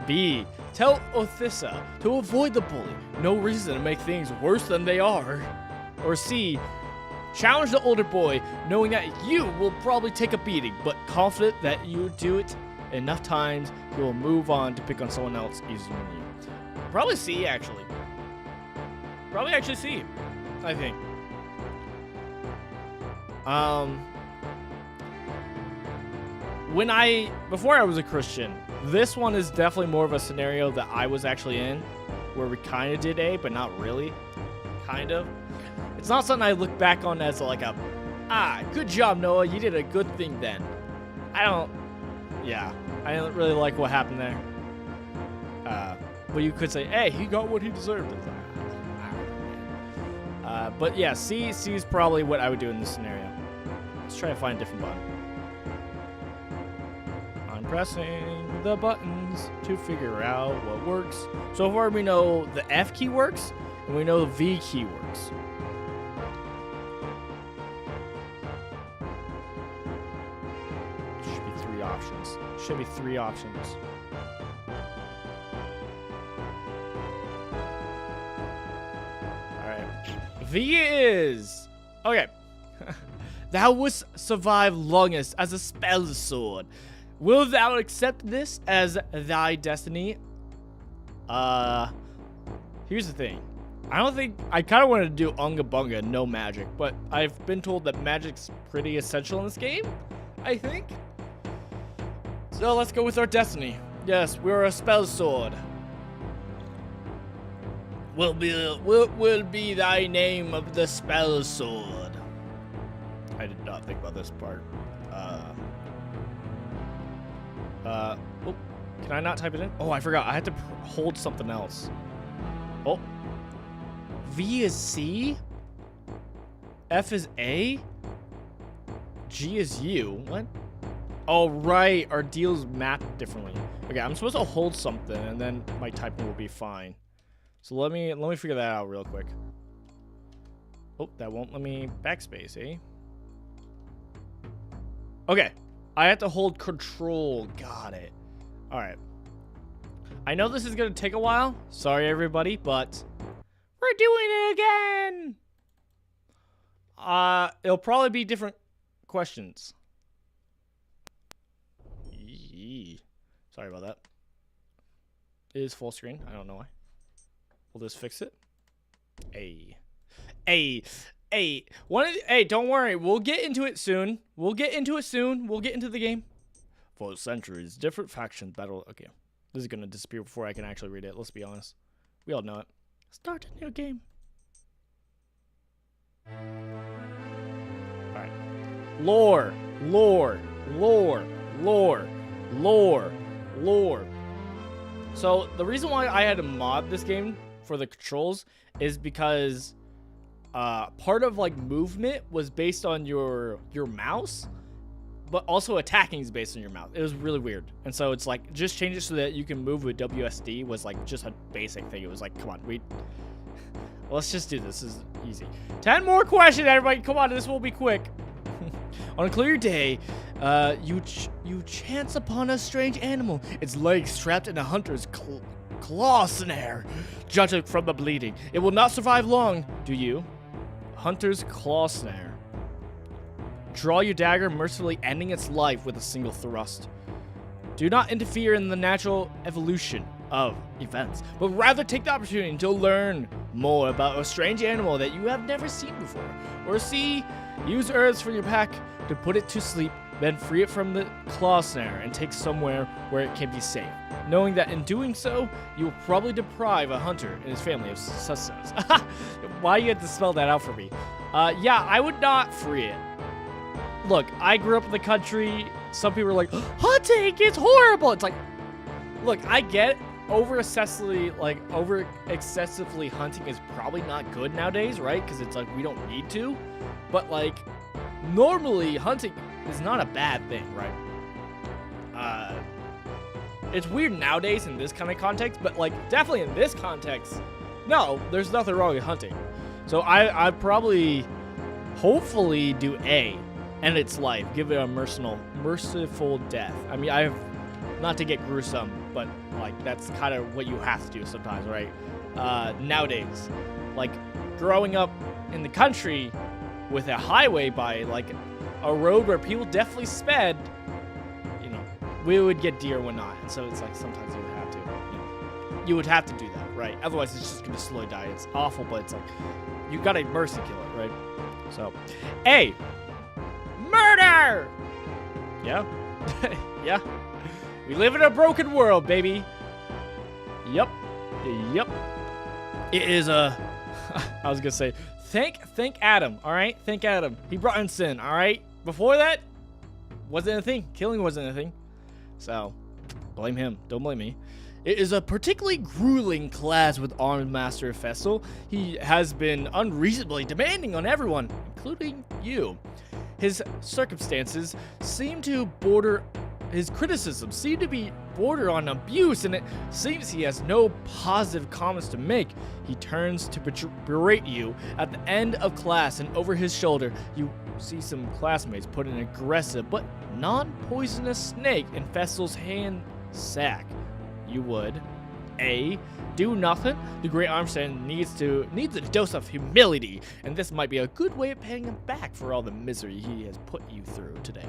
B. Tell Othissa to avoid the bully. No reason to make things worse than they are. Or C. Challenge the older boy, knowing that you will probably take a beating, but confident that you do it enough times, you will move on to pick on someone else easier than you. Probably C, actually. Probably actually C, I think. Before I was a Christian, this one is definitely more of a scenario that I was actually in, where we kind of did A, but not really. Kind of. It's not something I look back on as like a, good job, Noah, you did a good thing then. I don't really like what happened there. But you could say, hey, he got what he deserved. It's like, but yeah, C is probably what I would do in this scenario. Let's try to find a different button. pressing the buttons to figure out what works. So far we know the F key works, and we know the V key works. Should be 3 options. Should be 3 options. Alright. V is... Okay. Thou wouldst survive longest as a spell sword. Will thou accept this as thy destiny? Here's the thing. I kind of wanted to do Unga Bunga, no magic, but I've been told that magic's pretty essential in this game, I think. So let's go with our destiny. Yes, we're a spell sword. What will be thy name of the spell sword? I did not think about this part. Oh, can I not type it in? Oh, I forgot. I had to hold something else. Oh. V is C. F is A. G is U. What? Oh, right. Our deals map differently. Okay, I'm supposed to hold something, and then my typing will be fine. So let me figure that out real quick. Oh, that won't let me backspace, eh? Okay, I have to hold control. Got it. All right. I know this is going to take a while. Sorry, everybody, but we're doing it again. It'll probably be different questions. Sorry about that. It is full screen. I don't know why. We'll just fix it. Hey, don't worry. We'll get into it soon. We'll get into the game. For centuries, different factions battle. Okay. This is going to disappear before I can actually read it. Let's be honest. We all know it. Start a new game. Alright. Lore. So, the reason why I had to mod this game for the controls is because part of like movement was based on your mouse, but also attacking is based on your mouse. It was really weird. And so it's like just change it so that you can move with WSD was like just a basic thing. It was like, come on, let's just do this. This is easy. 10 more questions, everybody. Come on, this will be quick. On a clear day, you chance upon a strange animal. Its legs trapped in a hunter's claw snare. Judging from the bleeding, it will not survive long. Do you? Hunter's claw snare. Draw your dagger, mercifully ending its life with a single thrust. Do not interfere in the natural evolution of events, but rather take the opportunity to learn more about a strange animal that you have never seen before. Or use herbs from your pack to put it to sleep, then free it from the claw snare and take somewhere where it can be safe, knowing that in doing so, you will probably deprive a hunter and his family of sustenance. Why you had to spell that out for me? Yeah, I would not free it. Look, I grew up in the country. Some people are like, hunting is horrible. It's like, look, I get it. Over excessively hunting is probably not good nowadays, right? Because it's like we don't need to. But like, normally hunting is not a bad thing, right? It's weird nowadays in this kind of context, but like definitely in this context, no, there's nothing wrong with hunting. So I'd probably, hopefully do A, end its life, give it a merciful death. I mean, not to get gruesome, but like that's kind of what you have to do sometimes, right? Nowadays, like growing up in the country with a highway by like a road where people definitely sped, you know, we would get deer and whatnot. And so it's like sometimes you would have to, you would have to do that, right? Otherwise it's just gonna slow die. It's awful, but it's like you gotta mercy kill it, right? So, A, murder. Yeah, yeah. We live in a broken world, baby. Yep. It is a. I was gonna say, thank Adam. All right, thank Adam. He brought in sin. All right. Before that, wasn't a thing. Killing wasn't a thing. So, blame him. Don't blame me. It is a particularly grueling class with Armed Master Festal. He has been unreasonably demanding on everyone, including you. His circumstances seem to border his criticisms seem to be border on abuse, and it seems he has no positive comments to make. He turns to berate you at the end of class, and over his shoulder, you see some classmates put an aggressive but non-poisonous snake in Fessel's hand sack. You would A. Do nothing. The Great Armstand needs a dose of humility, and this might be a good way of paying him back for all the misery he has put you through today.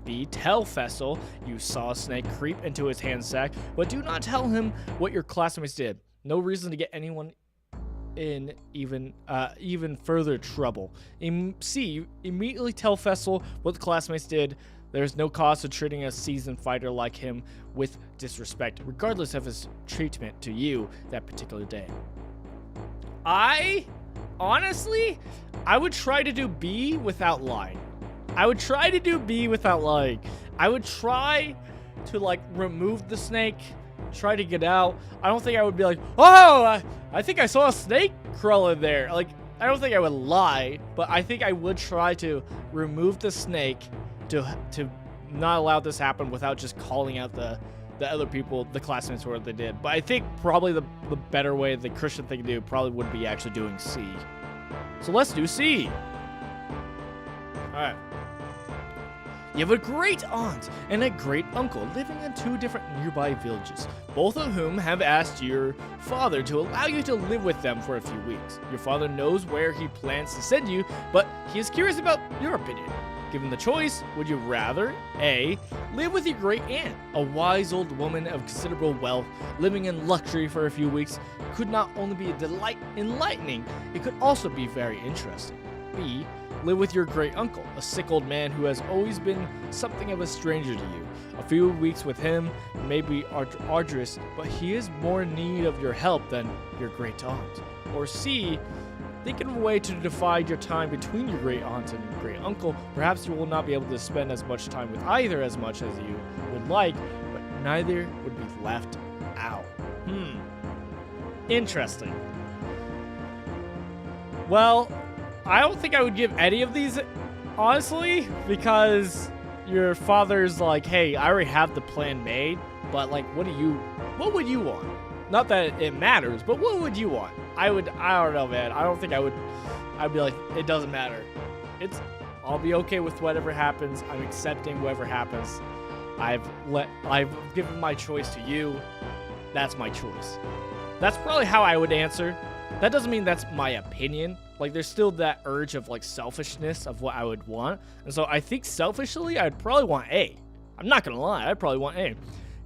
B. Tell Fessel you saw a snake creep into his hand sack, but do not tell him what your classmates did. No reason to get anyone in even further trouble. C. Immediately tell Fessel what the classmates did. There's no cause to treating a seasoned fighter like him with disrespect, regardless of his treatment to you that particular day. Honestly, I would try to do B without lying. I would try to like remove the snake, try to get out. I don't think I would be like, oh, I think I saw a snake crawling there. Like, I don't think I would lie, but I think I would try to remove the snake to not allow this happen without just calling out the other people, the classmates, what they did. But I think probably the better way, the Christian thing to do probably would be actually doing C. So let's do C. All right. You have a great aunt and a great uncle living in 2 different nearby villages, both of whom have asked your father to allow you to live with them for a few weeks. Your father knows where he plans to send you, but he is curious about your opinion. Given the choice, would you rather A. live with your great aunt, a wise old woman of considerable wealth, living in luxury for a few weeks, could not only be a enlightening, it could also be very interesting. B. Live with your great uncle, a sick old man who has always been something of a stranger to you. A few weeks with him may be arduous, but he is more in need of your help than your great aunt. Or C. Think of a way to divide your time between your great aunt and your great uncle. Perhaps you will not be able to spend as much time with either as much as you would like, but neither would be left out. Interesting. Well, I don't think I would give any of these, honestly, because your father's like, hey, I already have the plan made, but like, what would you want? Not that it matters, but what would you want? I don't know, man. I don't think I'd be like, it doesn't matter. I'll be okay with whatever happens. I'm accepting whatever happens. I've given my choice to you. That's my choice. That's probably how I would answer. That doesn't mean that's my opinion. Like, there's still that urge of like selfishness of what I would want. And so I think selfishly, I'd probably want A. I'm not gonna lie, I'd probably want A.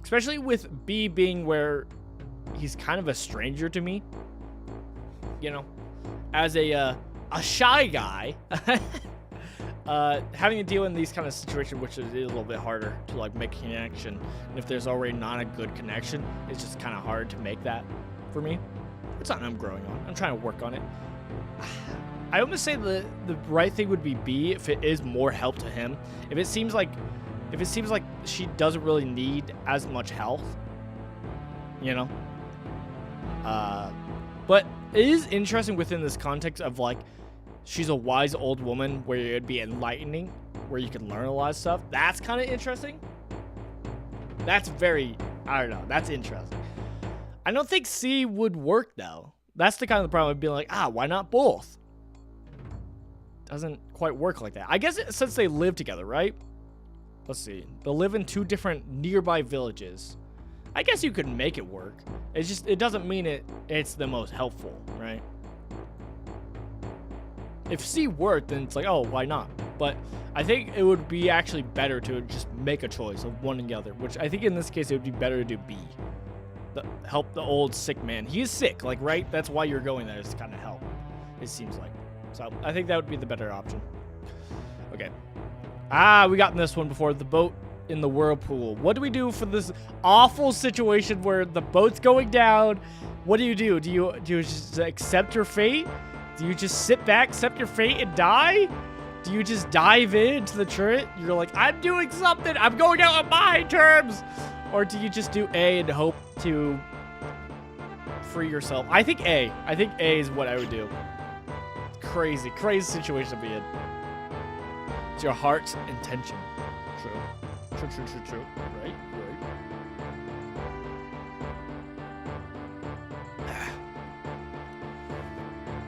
Especially with B being where he's kind of a stranger to me. You know, as a shy guy, having to deal in these kind of situations, which is a little bit harder to like make a connection. And if there's already not a good connection, it's just kind of hard to make that for me. It's something I'm growing on. I'm trying to work on it. I almost say the right thing would be B if it is more help to him. If it seems like she doesn't really need as much health, you know. But it is interesting within this context of like she's a wise old woman where it'd be enlightening, where you can learn a lot of stuff. That's kind of interesting. That's very, I don't know. That's interesting. I don't think C would work though. That's the kind of the problem of being like, why not both? Doesn't quite work like that. I guess since they live together, right? Let's see. They live in 2 different nearby villages. I guess you could make it work. It's just, it doesn't mean it's the most helpful, right? If C worked, then it's like, oh, why not? But I think it would be actually better to just make a choice of one or the other, which I think in this case it would be better to do B. Help the old sick man. He is sick, like, right? That's why you're going there, is to kind of help, it seems like. So I think that would be the better option. Okay. We got in this one before. The boat in the whirlpool. What do we do for this awful situation where the boat's going down? What do? Do you just accept your fate? Do you just sit back, accept your fate, and die? Do you just dive into the turret? You're like, I'm doing something. I'm going out on my terms. Or do you just do A and hope to free yourself? I think A. I think A is what I would do. Crazy situation to be in. It's your heart's intention. True. True. Right.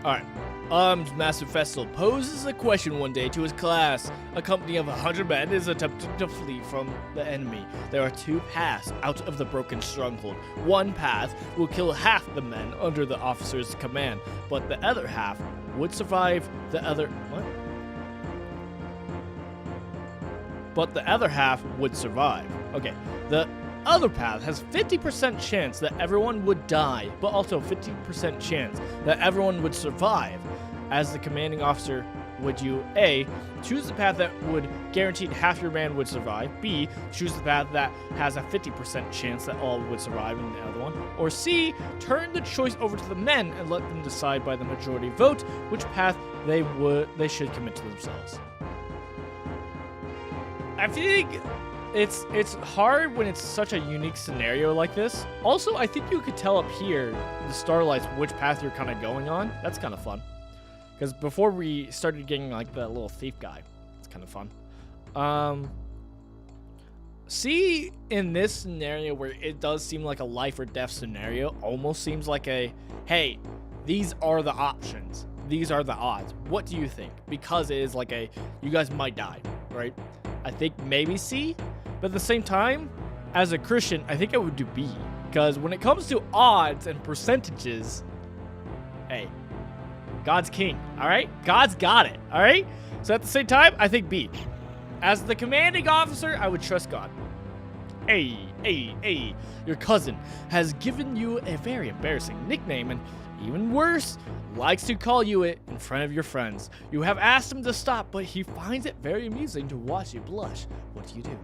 Alright. Armed Master Festal poses a question one day to his class. A company of 100 men is attempting to flee from the enemy. There are 2 paths out of the broken stronghold. One path will kill half the men under the officer's command, but the other half would survive. But the other half would survive. Okay, the other path has 50% chance that everyone would die, but also 50% chance that everyone would survive. As the commanding officer, would you A, choose the path that would guarantee half your man would survive, B, choose the path that has a 50% chance that all would survive in the other one, or C, turn the choice over to the men and let them decide by the majority vote which path they should commit to themselves? I think it's hard when it's such a unique scenario like this. Also, I think you could tell up here, the starlights, which path you're kind of going on. That's kind of fun. Because before we started getting like the little thief guy, it's kind of fun. See, in this scenario where it does seem like a life or death scenario, almost seems like a, hey, these are the options. These are the odds. What do you think? Because it is like a, you guys might die, right? I think maybe C, but at the same time, as a Christian, I think I would do B. Because when it comes to odds and percentages, hey, God's king, all right? God's got it, all right? So at the same time, I think B. As the commanding officer, I would trust God. Hey, your cousin has given you a very embarrassing nickname, and even worse, likes to call you it in front of your friends. You have asked him to stop, but he finds it very amusing to watch you blush. What do you do?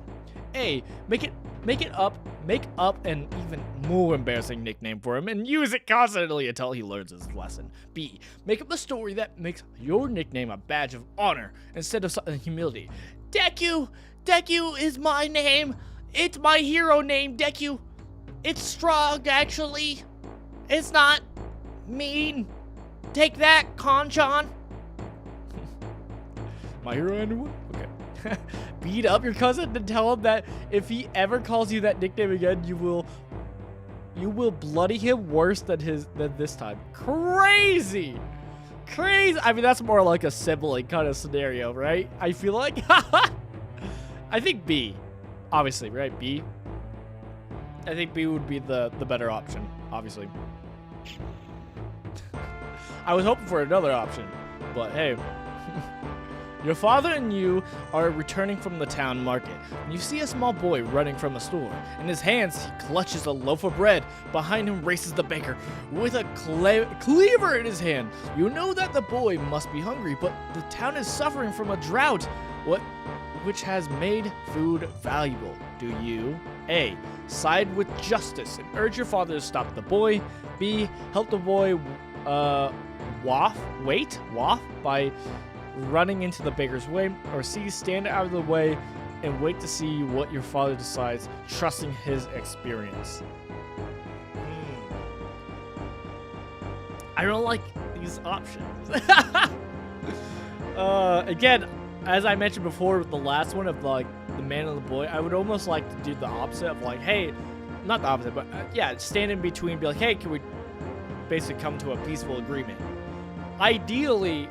A, make up an even more embarrassing nickname for him and use it constantly until he learns his lesson. B, make up a story that makes your nickname a badge of honor instead of humility. Deku is my name. It's my hero name, Deku. It's strong, actually. It's not mean. Take that, Kanchan. My hero, anyone? Okay. Beat up your cousin and tell him that if he ever calls you that nickname again, you will bloody him worse than this time. Crazy. I mean, that's more like a sibling kind of scenario, right? I feel like. I think B. Obviously, right? B. I think B would be the better option, obviously. I was hoping for another option, but hey. Your father and you are returning from the town market, and you see a small boy running from a store. In his hands, he clutches a loaf of bread. Behind him races the baker with a cleaver in his hand. You know that the boy must be hungry, but the town is suffering from a drought, which has made food valuable. Do you A, side with justice and urge your father to stop the boy? B, help the boy waff by running into the baker's way? Or C, stand out of the way and wait to see what your father decides, trusting his experience? I don't like these options. Again, as I mentioned before with the last one of like the man and the boy, I would almost like to do the opposite of like, hey, not the opposite, but yeah, stand in between, be like, hey, can we basically come to a peaceful agreement? Ideally,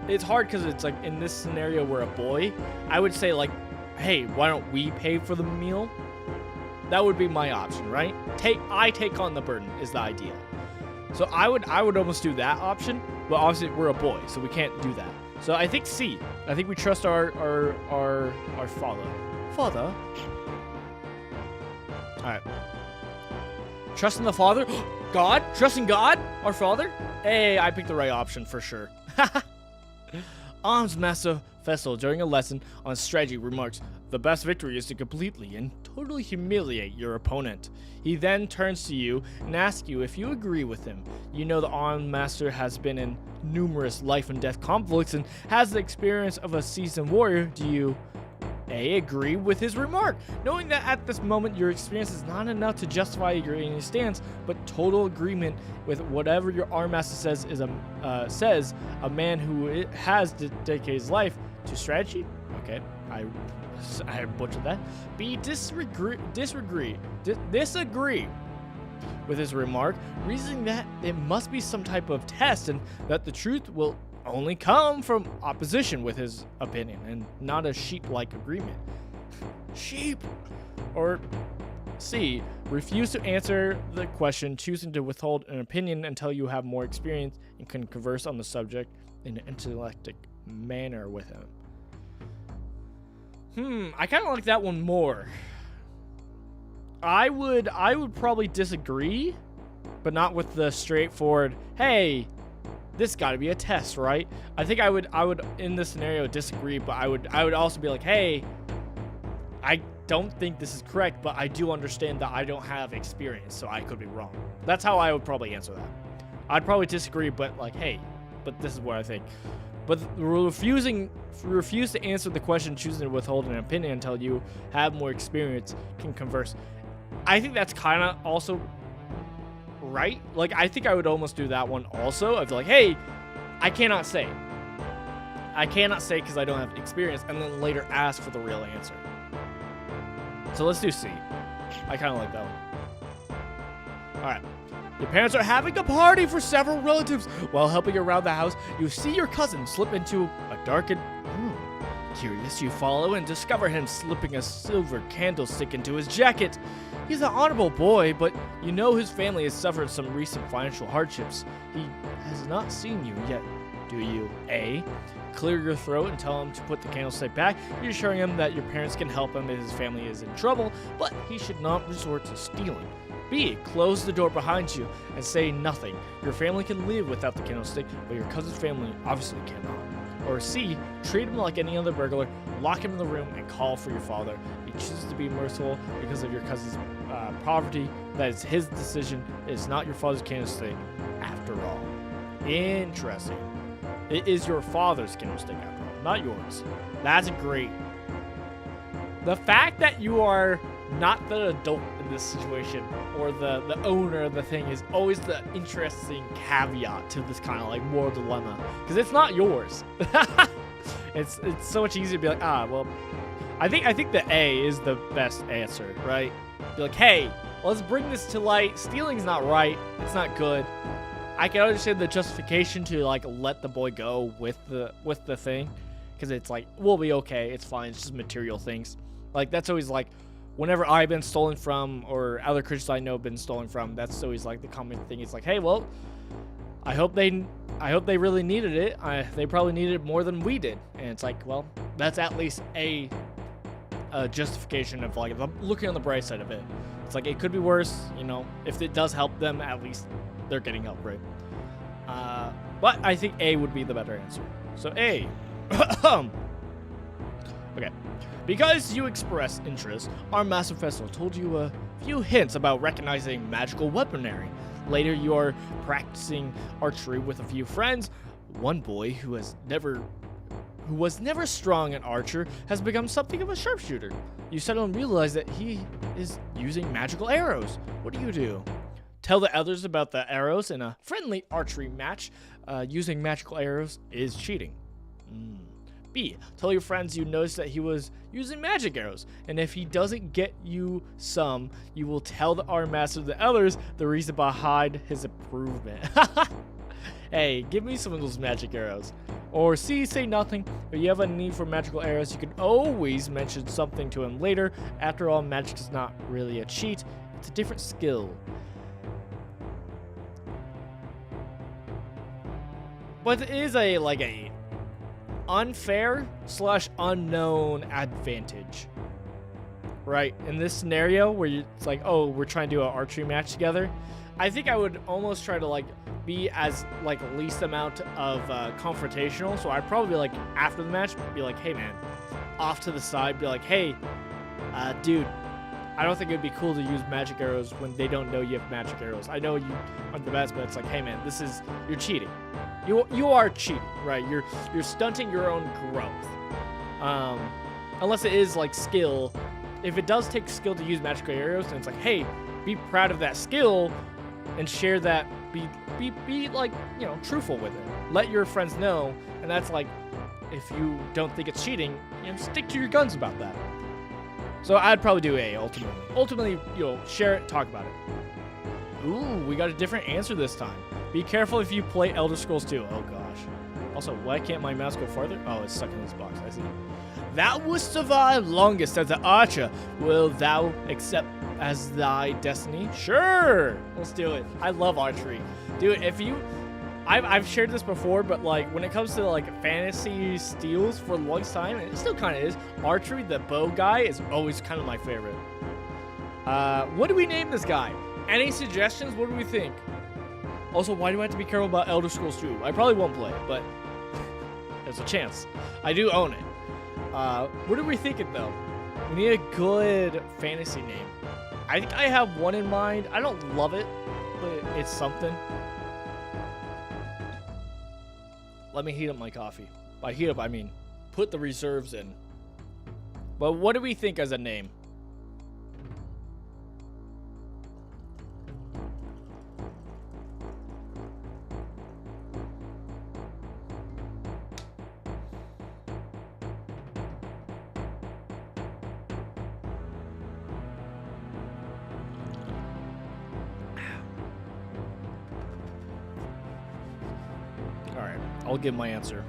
it's hard because it's like in this scenario where a boy, I would say like, hey, why don't we pay for the meal? That would be my option, right? I take on the burden is the idea. So I would almost do that option, but obviously we're a boy, so we can't do that. So I think C. I think we trust our father. Father? Alright. Trusting the father? God? Trusting God? Our father? Hey, I picked the right option for sure. Arms Master Festal, during a lesson on strategy, remarks, the best victory is to completely and totally humiliate your opponent. He then turns to you and asks you if you agree with him. You know the Armed Master has been in numerous life and death conflicts and has the experience of a seasoned warrior. Do you A, agree with his remark, knowing that at this moment your experience is not enough to justify your any stance, but total agreement with whatever your Armed Master says is a man who has dedicated his life to strategy? Okay. I butchered that. B, disagree with his remark, reasoning that it must be some type of test and that the truth will only come from opposition with his opinion and not a sheep-like agreement. Sheep! Or C, refuse to answer the question, choosing to withhold an opinion until you have more experience and can converse on the subject in an intellectual manner with him. I kind of like that one more. I would probably disagree, but not with the straightforward, hey, this got to be a test, right? I think I would in this scenario disagree, but I would also be like, hey, I don't think this is correct, but I do understand that I don't have experience, so I could be wrong. That's how I would probably answer that. I'd probably disagree, but like, hey, but this is what I think. But refuse to answer the question, choosing to withhold an opinion until you have more experience, can converse. I think that's kind of also right. Like, I think I would almost do that one also. I'd be like, hey, I cannot say. I cannot say because I don't have experience, and then later ask for the real answer. So let's do C. I kind of like that one. All right. Your parents are having a party for several relatives. While helping around the house, you see your cousin slip into a darkened room. Curious, you follow and discover him slipping a silver candlestick into his jacket. He's an honorable boy, but you know his family has suffered some recent financial hardships. He has not seen you yet, do you? A, clear your throat and tell him to put the candlestick back, reassuring him that your parents can help him if his family is in trouble, but he should not resort to stealing. B, close the door behind you and say nothing. Your family can live without the candlestick, but your cousin's family obviously cannot. Or C, treat him like any other burglar, lock him in the room, and call for your father. He chooses to be merciful because of your cousin's poverty. That is his decision. It is not your father's candlestick after all. Interesting. It is your father's candlestick after all, not yours. That's great. The fact that you are not the adult in this situation or the owner of the thing is always the interesting caveat to this kind of like moral dilemma, because it's not yours. it's so much easier to be like, well, I think the A is the best answer, right? Be like, hey, let's bring this to light. Stealing's not right. It's not good. I can understand the justification to like let the boy go with the thing, because it's like, we'll be okay. It's fine. It's just material things. Like, that's always like, whenever I've been stolen from or other Christians I know have been stolen from, that's always like the common thing. It's like, hey, well, I hope they really needed it. They probably needed it more than we did. And it's like, well, that's at least a justification of like looking on the bright side of it. It's like, it could be worse, you know. If it does help them, at least they're getting help, right? But I think A would be the better answer. So A. Okay. Because you expressed interest, our Master Festival told you a few hints about recognizing magical weaponry. Later, you are practicing archery with a few friends. One boy who was never strong at archer has become something of a sharpshooter. You suddenly realize that he is using magical arrows. What do? Tell the others about the arrows in a friendly archery match. Using magical arrows is cheating. B, tell your friends you noticed that he was using magic arrows, and if he doesn't get you some, you will tell the art master the others the reason behind his improvement. Hey, give me some of those magic arrows. Or C, say nothing. If you have a need for magical arrows, you can always mention something to him later. After all, magic is not really a cheat. It's a different skill. But it is a unfair / unknown advantage, right? In this scenario where it's like, oh, we're trying to do an archery match together, I think I would almost try to be as least amount of confrontational. So I'd probably be after the match, be like, hey man, off to the side, be like, hey, dude, I don't think it'd be cool to use magic arrows when they don't know you have magic arrows. I know you aren't the best, but it's like, hey man, you're cheating. You are cheating, right? You're stunting your own growth. Unless it is skill. If it does take skill to use magical arrows, then it's like, hey, be proud of that skill and share that. Be truthful with it. Let your friends know, and that's if you don't think it's cheating, you know, stick to your guns about that. So I'd probably do A, ultimately. Ultimately, you'll share it, talk about it. Ooh, we got a different answer this time. Be careful if you play Elder Scrolls 2. Oh, gosh. Also, why can't my mouse go farther? Oh, it's stuck in this box. I see. Thou wouldst survive longest as an archer. Will thou accept as thy destiny? Sure. Let's do it. I love archery. Dude, if you... I've shared this before, but like when it comes to like fantasy steals for the longest time, and it still kind of is, archery, the bow guy, is always kind of my favorite. What do we name this guy? Any suggestions? What do we think? Also, why do I have to be careful about Elder Scrolls 2? I probably won't play it, but there's a chance. I do own it. What are we thinking though? We need a good fantasy name. I think I have one in mind. I don't love it, but it's something. Let me heat up my coffee. By heat up, I mean put the reserves in. But what do we think as a name? Alright, I'll give my answer.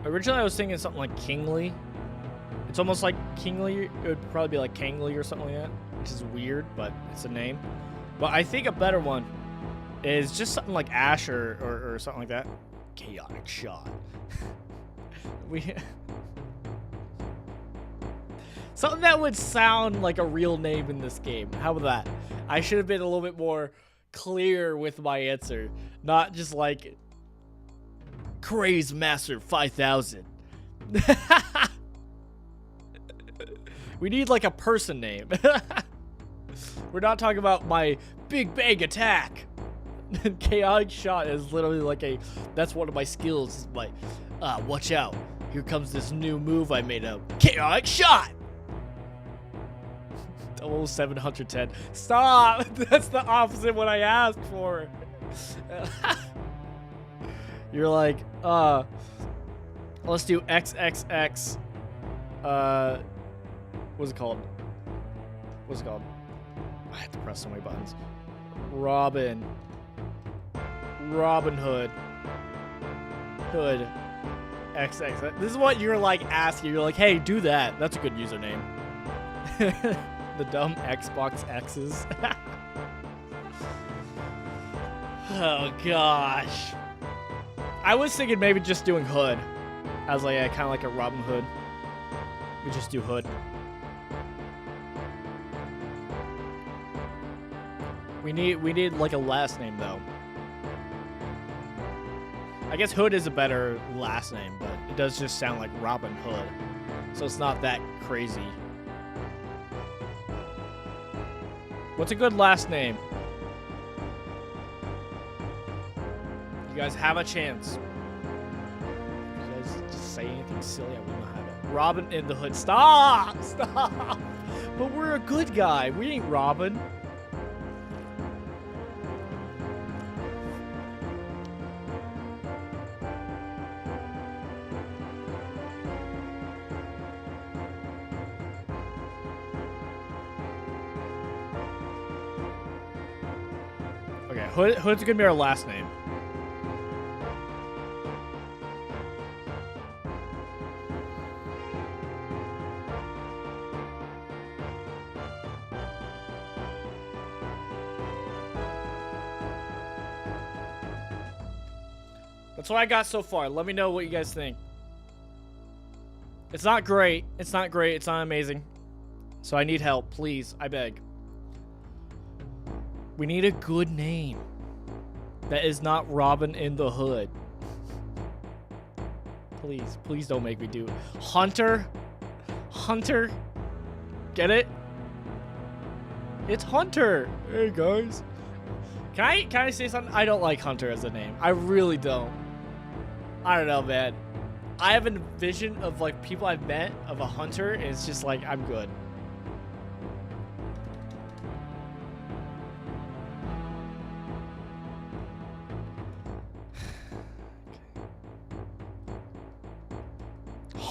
Originally, I was thinking something like Kingly. It's almost like Kingly. It would probably be like Kangly or something like that, which is weird, but it's a name. But I think a better one is just something like Ash or something like that. Chaotic Shot. Something that would sound like a real name in this game. How about that? I should have been a little bit more clear with my answer. Not just like Craze Master 5000. We need like a person name. We're not talking about my big bang attack. Chaotic Shot is literally like that's one of my skills. Like, watch out. Here comes this new move I made up. Chaotic Shot. Almost 710. Stop. That's the opposite of what I asked for. You're like, let's do XXX. What's it called? What's it called? I have to press so many buttons. Robin Hood. XX. This is what you're like asking. You're like, hey, do that. That's a good username. The dumb Xbox X's. Oh gosh. I was thinking maybe just doing Hood. I was like, yeah, kind of like a Robin Hood. We just do Hood. We need like a last name though. I guess Hood is a better last name, but it does just sound like Robin Hood. So it's not that crazy. What's a good last name? You guys have a chance. If you guys just say anything silly, I will not have it. Robin in the Hood. Stop! Stop! But we're a good guy. We ain't Robin. Okay, Hood's gonna be our last name. That's what I got so far. Let me know what you guys think. It's not great. It's not great. It's not amazing. So I need help. Please. I beg. We need a good name that is not Robin in the Hood. Please. Please don't make me do it. Hunter. Hunter. Get it? It's Hunter. Hey, guys. Can I say something? I don't like Hunter as a name. I really don't. I don't know, man. I have a vision of like people I've met of a hunter, and it's just like, I'm good.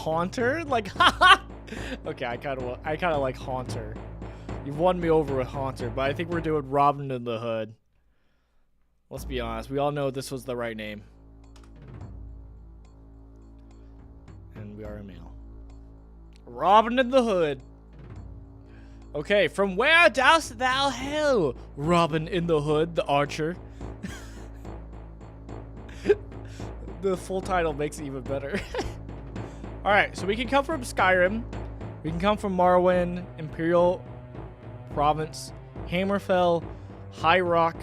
Haunter? Like, okay, I kind of like Haunter. You've won me over with Haunter, but I think we're doing Robin in the Hood. Let's be honest. We all know this was the right name. And we are a male. Robin in the Hood. Okay, from where dost thou hail, Robin in the Hood, the archer? The full title makes it even better. Alright, so we can come from Skyrim. We can come from Morrowind, Imperial Province, Hammerfell, High Rock,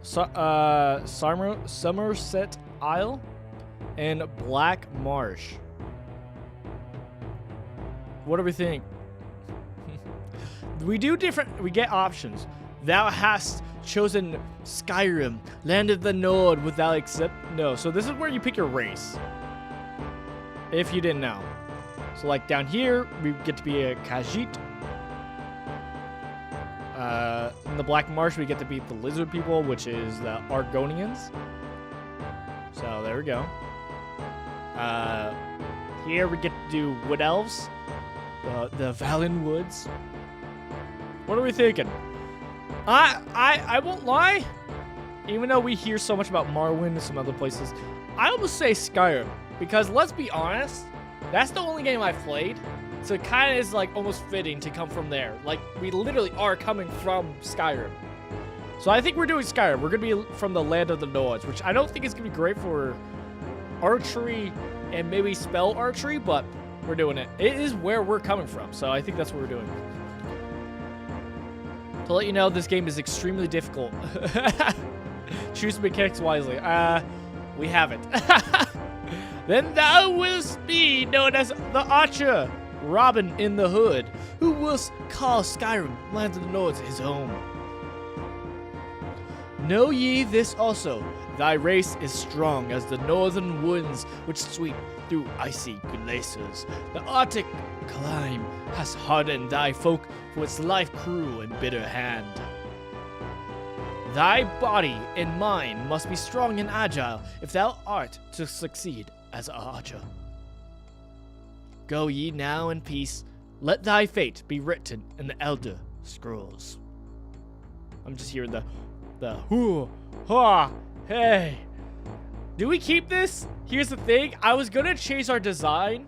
Somerset Isle, and Black Marsh. What do we think? We get options. Thou hast chosen Skyrim, land of the Nord without except... No, so this is where you pick your race. If you didn't know. So like down here, we get to be a Khajiit. In the Black Marsh, we get to be the Lizard People, which is the Argonians. So there we go. Here we get to do Wood Elves. The Valen Woods. What are we thinking? I won't lie. Even though we hear so much about Morrowind and some other places, I almost say Skyrim. Because let's be honest, that's the only game I've played. So it kind of is like almost fitting to come from there. Like we literally are coming from Skyrim. So I think we're doing Skyrim. We're going to be from the land of the Nords, which I don't think is going to be great for archery and maybe spell archery, but we're doing it. It is where we're coming from. So I think that's what we're doing. To let you know, this game is extremely difficult. Choose mechanics wisely. We haven't. Then thou wilt be known as the Archer, Robin in the Hood, who will call Skyrim, land of the Nords, his home. Know ye this also, thy race is strong as the northern winds which sweep through icy glaciers. The Arctic clime has hardened thy folk for its life cruel and bitter hand. Thy body and mind must be strong and agile if thou art to succeed as an archer. Go ye now in peace, let thy fate be written in the Elder Scrolls. I'm just hearing the hoo, ha, hey. Do we keep this? Here's the thing, I was gonna change our design,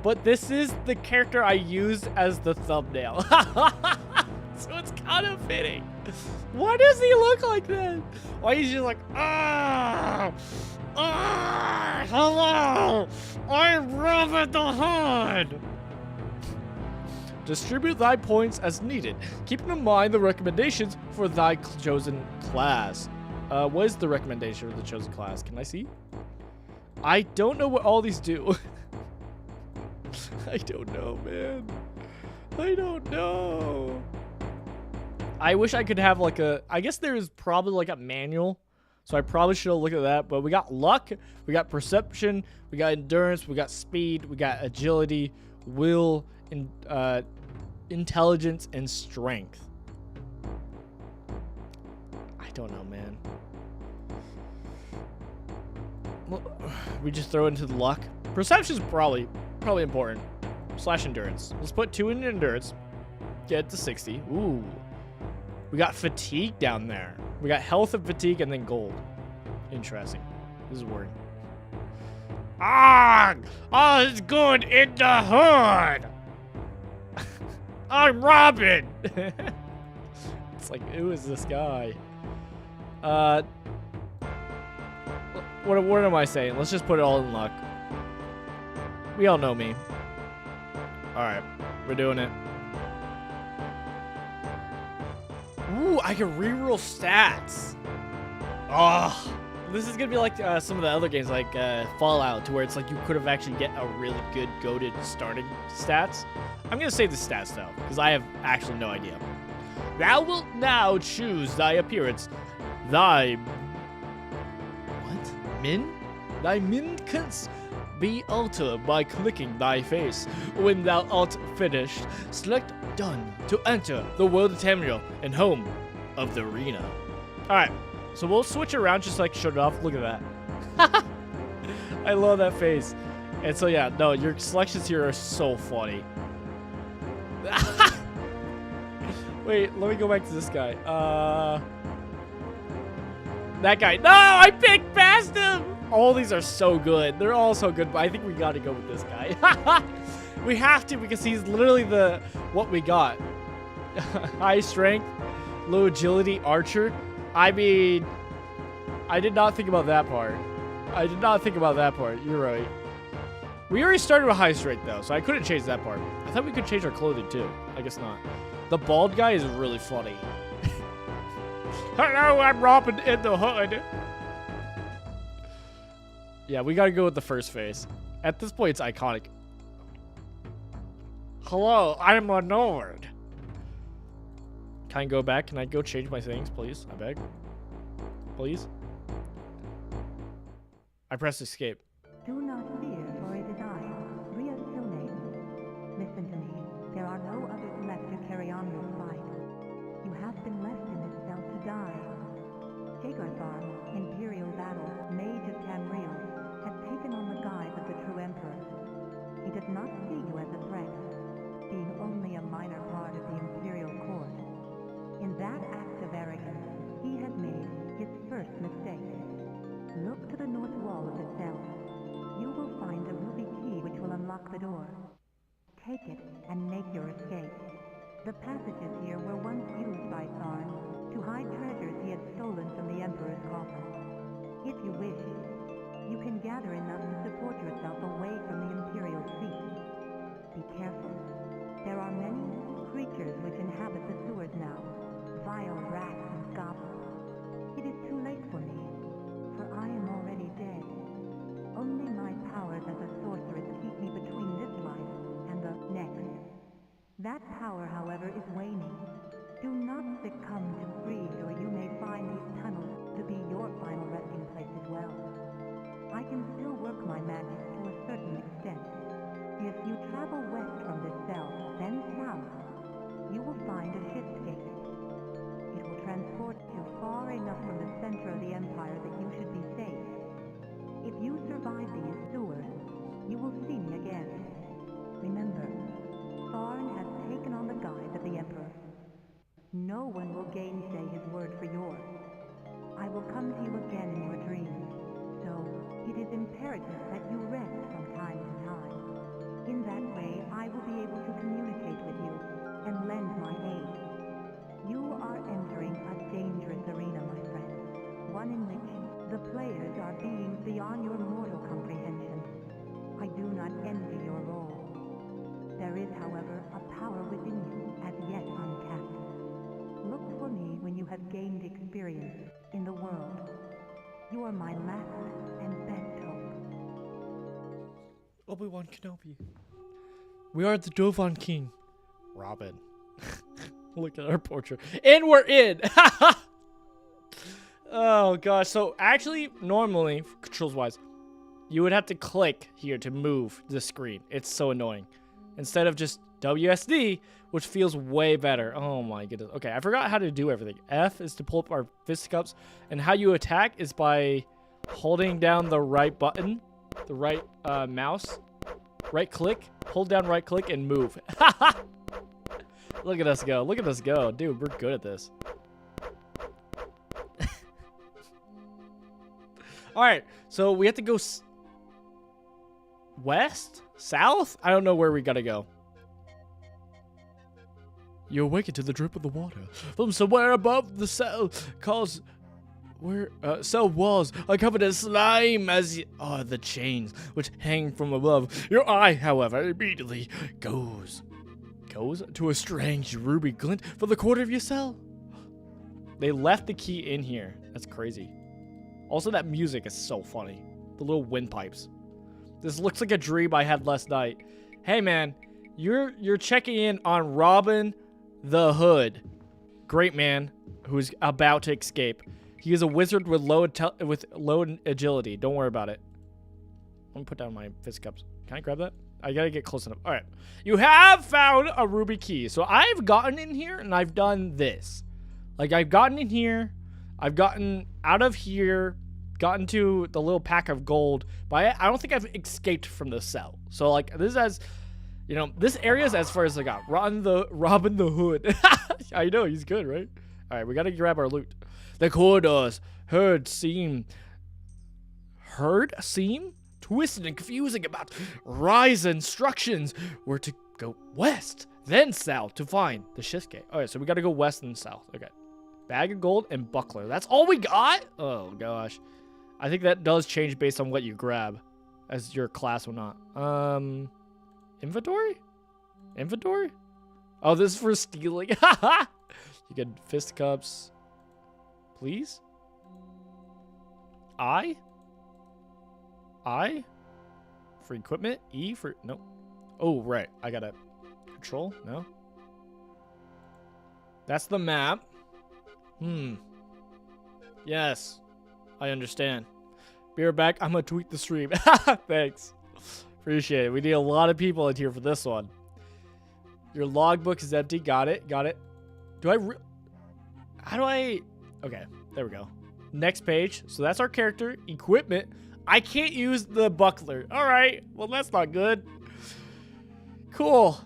but this is the character I used as the thumbnail. So it's kind of fitting. Why does he look like that? Why is he just like, hello, I'm Robin the Hood. Distribute thy points as needed, keeping in mind the recommendations for thy chosen class. What is the recommendation for the chosen class? Can I see? I don't know what all these do. I don't know, man. I don't know. I wish I could have like I guess there's probably like a manual. So I probably should have looked at that. But we got luck, we got perception, we got endurance, we got speed, we got agility, will, and intelligence, and strength. I don't know, man. We just throw into the luck. Perception's probably important. / endurance. Let's put 2 in endurance. Get it to 60. Ooh. We got fatigue down there. We got health and fatigue and then gold. Interesting. This is weird. All is good in the hood. I'm Robin. It's like, who is this guy? What am I saying? Let's just put it all in luck. We all know me. Alright, we're doing it. Ooh, I can reroll stats. Oh, this is gonna be like some of the other games, like Fallout, to where it's like you could have actually get a really good goated starting stats. I'm gonna save the stats though, because I have actually no idea. Thou wilt now choose thy appearance. Thy min canst be altered by clicking thy face. When thou art finished, select done to enter the world of Tamriel and home of the arena. Alright, so we'll switch around just like shut it off. Look at that. I love that face. And so yeah, no, your selections here are so funny. Wait, let me go back to this guy. That guy. No, I picked past him. All these are so good. They're all so good, but I think we got to go with this guy. We have to because he's literally what we got. High strength, low agility, archer. I mean, I did not think about that part. I did not think about that part. You're right. We already started with high strength though, so I couldn't change that part. I thought we could change our clothing too. I guess not. The bald guy is really funny. Hello, I'm Robin in the Hood. Yeah, we gotta go with the first face. At this point, it's iconic. Hello, I'm a Nord. Can I go back? Can I go change my things, please? I beg. Please? I pressed escape. Do not fear, for it is I, Ria Silnane. Listen to me. There are no others left to carry on this fight. You have been left in this cell to die. Jagarthar, Imperial Battle, Mage of Tamriel, has taken on the guise of the true Emperor. He does not see you as a threat, being only a minor part of the Imperial Court. In that act of arrogance, he has made his first mistake. Look to the north wall of the cell. You will find a ruby key which will unlock the door. Take it and make your escape. The passages here were once used by Tharn to hide treasures he had stolen from the Emperor's coffin. If you wish, you can gather enough to support yourself away from the Imperial seat. Be careful. There are many creatures which inhabit the sewers now, vile rats and goblins. It is too late for me, for I am already dead. Only my powers as a sorceress keep me between this life and the next. That power, however, is waning. Do not succumb to greed, or you may find these tunnels to be your final resting place as well. I can still work my magic to a certain extent. If you travel west from this cell, then south, you will find a ship's gate. It will transport you far enough from the center of the Empire that you should be safe. If you survive these sewers, you will see me again. Remember, Tharn has taken on the guise of the Emperor. No one will gainsay his word for yours. I will come to you again in your dreams, so it is imperative that you rest from time to time. In that way, I will be able to communicate with you and lend my aid. You are entering a dangerous arena, my friend, one in which the players are beings beyond your mortal comprehension. I do not envy your role. There is, however, a power within you as yet untapped. Look for me when you have gained experience in the world. You are my last and best hope. Obi-Wan Kenobi. We are the Dovan King. Robin. Look at our portrait. And we're in! Oh gosh, so actually, normally, controls-wise, you would have to click here to move the screen. It's so annoying. Instead of just WSD, which feels way better. Oh my goodness. Okay, I forgot how to do everything. F is to pull up our fisticuffs, and how you attack is by holding down the right button, the right mouse, right click, hold down right click, and move. Look at us go. Look at us go. Dude, we're good at this. All right, so we have to go west? South? I don't know where we gotta go. You awaken to the drip of the water from somewhere above the cell, cause where cell walls are covered in slime as are the chains which hang from above. Your eye, however, immediately goes to a strange ruby glint for the corner of your cell. They left the key in here. That's crazy. Also, that music is so funny. The little windpipes. This looks like a dream I had last night. Hey man, you're checking in on Robin the Hood. Great man who's about to escape. He is a wizard with low agility. Don't worry about it. Let me put down my fist cups. Can I grab that? I gotta get close enough. All right. You have found a ruby key. So I've gotten in here and I've done this. Like I've gotten in here. I've gotten out of here gotten to the little pack of gold, but I don't think I've escaped from the cell. So like this has, you know, this area is as far as I got. Robin the Hood. I know he's good, right? All right, we gotta grab our loot. The corridors seem twisted and confusing about rise instructions. We're to go west, then south to find the Shisuke. Okay, so we gotta go west and south. Okay. Bag of gold and buckler. That's all we got? Oh, gosh. I think that does change based on what you grab as your class or not. Inventory? Inventory? Oh, this is for stealing. You get fist cups. Please? I? For equipment? E for... No. Oh, right. I gotta... Control? No? That's the map. Yes. I understand. Be right back. I'm gonna tweet the stream. Thanks. Appreciate it. We need a lot of people in here for this one. Your logbook is empty. Got it. Got it. How do I... Okay. There we go. Next page. So that's our character. Equipment. I can't use the buckler. All right. Well, that's not good. Cool.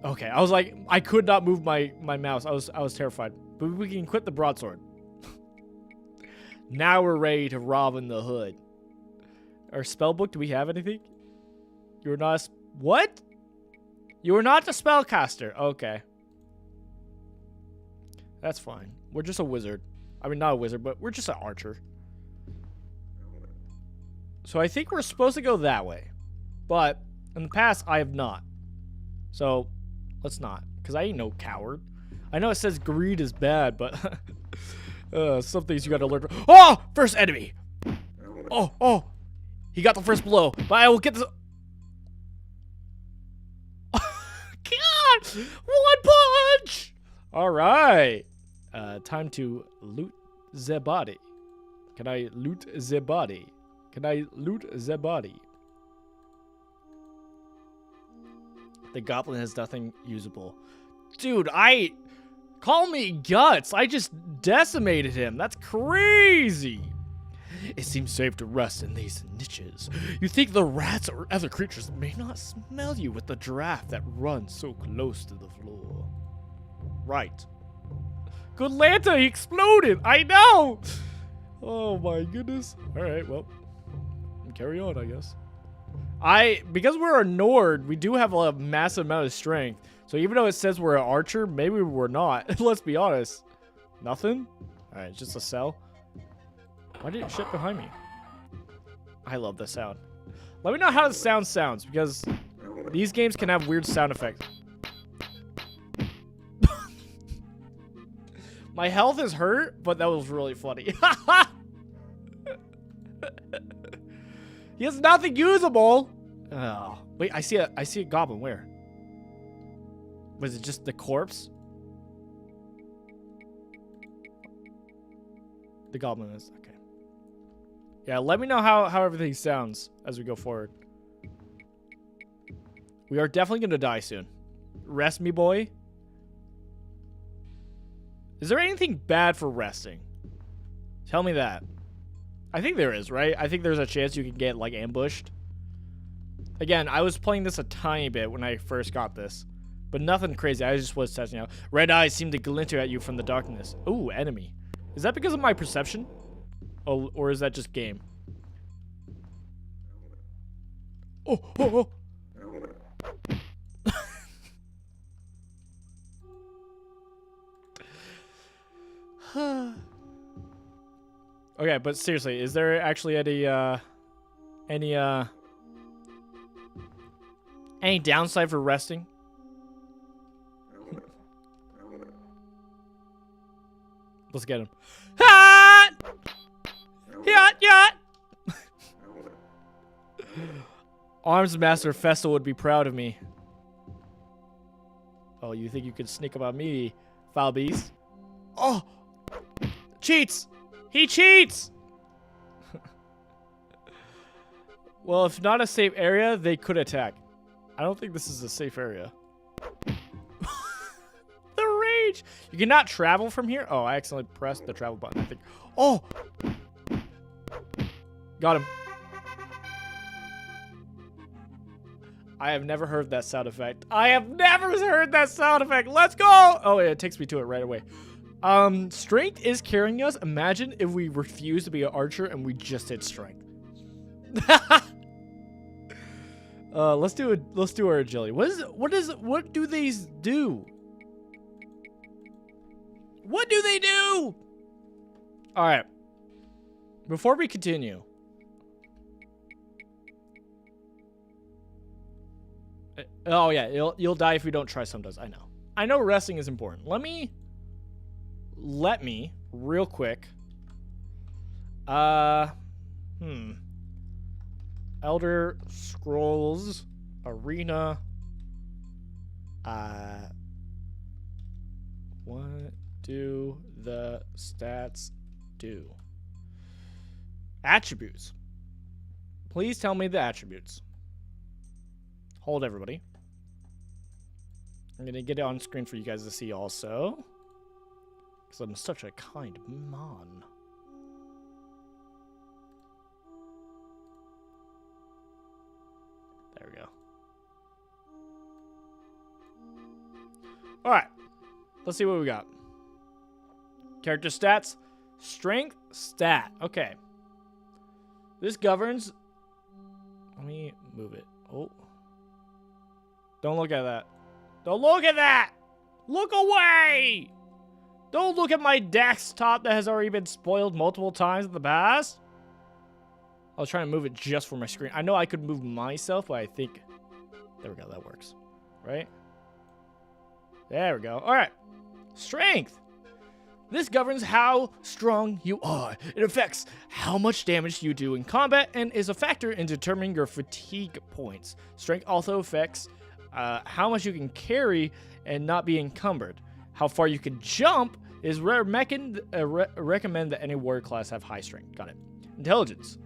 Okay. I was like, I could not move my mouse. I was terrified. But we can quit the broadsword. Now we're ready to Robin the Hood. Our spellbook, do we have anything? You're not what? You are not a spellcaster. Okay. That's fine. We're just a wizard. I mean, not a wizard, but we're just an archer. So I think we're supposed to go that way. But in the past, I have not. So let's not. Because I ain't no coward. I know it says greed is bad, but some things you gotta learn. Oh! First enemy! Oh! He got the first blow. But I will get this... God! One punch! Alright. Time to loot the body. Can I loot the body? Can I loot the body? The goblin has nothing usable. Dude, call me guts. I just decimated him. That's crazy. It seems safe to rest in these niches. You think the rats or other creatures may not smell you with the draft that runs so close to the floor. Right. Good Lanta, he exploded. I know. Oh my goodness. All right, well, carry on, I guess. Because we're a Nord, we do have a massive amount of strength. So even though it says we're an archer, maybe we're not. Let's be honest. Nothing? All right, it's just a cell. Why did it shit behind me? I love this sound. Let me know how the sound sounds, because these games can have weird sound effects. My health is hurt, but that was really funny. He has nothing usable. Oh, wait, I see a goblin. Where? Was it just the corpse? The goblin is okay. Yeah, let me know how everything sounds as we go forward. We are definitely gonna die soon. Rest me, boy. Is there anything bad for resting? Tell me that. I think there is, right? I think there's a chance you can get, like, ambushed. Again, I was playing this a tiny bit when I first got this. But nothing crazy. I just was testing out. Red eyes seem to glinter at you from the darkness. Ooh, enemy. Is that because of my perception? Oh, or is that just game? Oh. Okay, but seriously, is there actually any downside for resting? Let's get him. Ha! Yacht! Arms Master Festal would be proud of me. Oh, you think you could sneak up on me, foul beast? Oh! Cheats! He cheats! Well, if not a safe area, they could attack. I don't think this is a safe area. The mage. You cannot travel from here. Oh, I accidentally pressed the travel button, I think. Oh! Got him. I have never heard that sound effect. I have never heard that sound effect. Let's go! Oh, yeah, it takes me to it right away. Strength is carrying us. Imagine if we refuse to be an archer and we just hit strength. Let's do our agility. What do these do? What do they do? All right. Before we continue, oh yeah, you'll die if you don't try sometimes. I know resting is important. Let me real quick. Elder Scrolls Arena. What do the stats do? Attributes. Please tell me the attributes. Hold, everybody. I'm gonna get it on screen for you guys to see also, because I'm such a kind man. There we go. All right, let's see what we got. Character stats, strength stat. Okay. This governs. Let me move it. Oh. Don't look at that. Don't look at that! Look away! Don't look at my desktop that has already been spoiled multiple times in the past. I was trying to move it just for my screen. I know I could move myself, but I think... There we go, that works. Right? There we go. Alright. Strength. This governs how strong you are. It affects how much damage you do in combat and is a factor in determining your fatigue points. Strength also affects how much you can carry and not be encumbered. How far you can jump is recommend that any warrior class have high strength. Got it. Intelligence.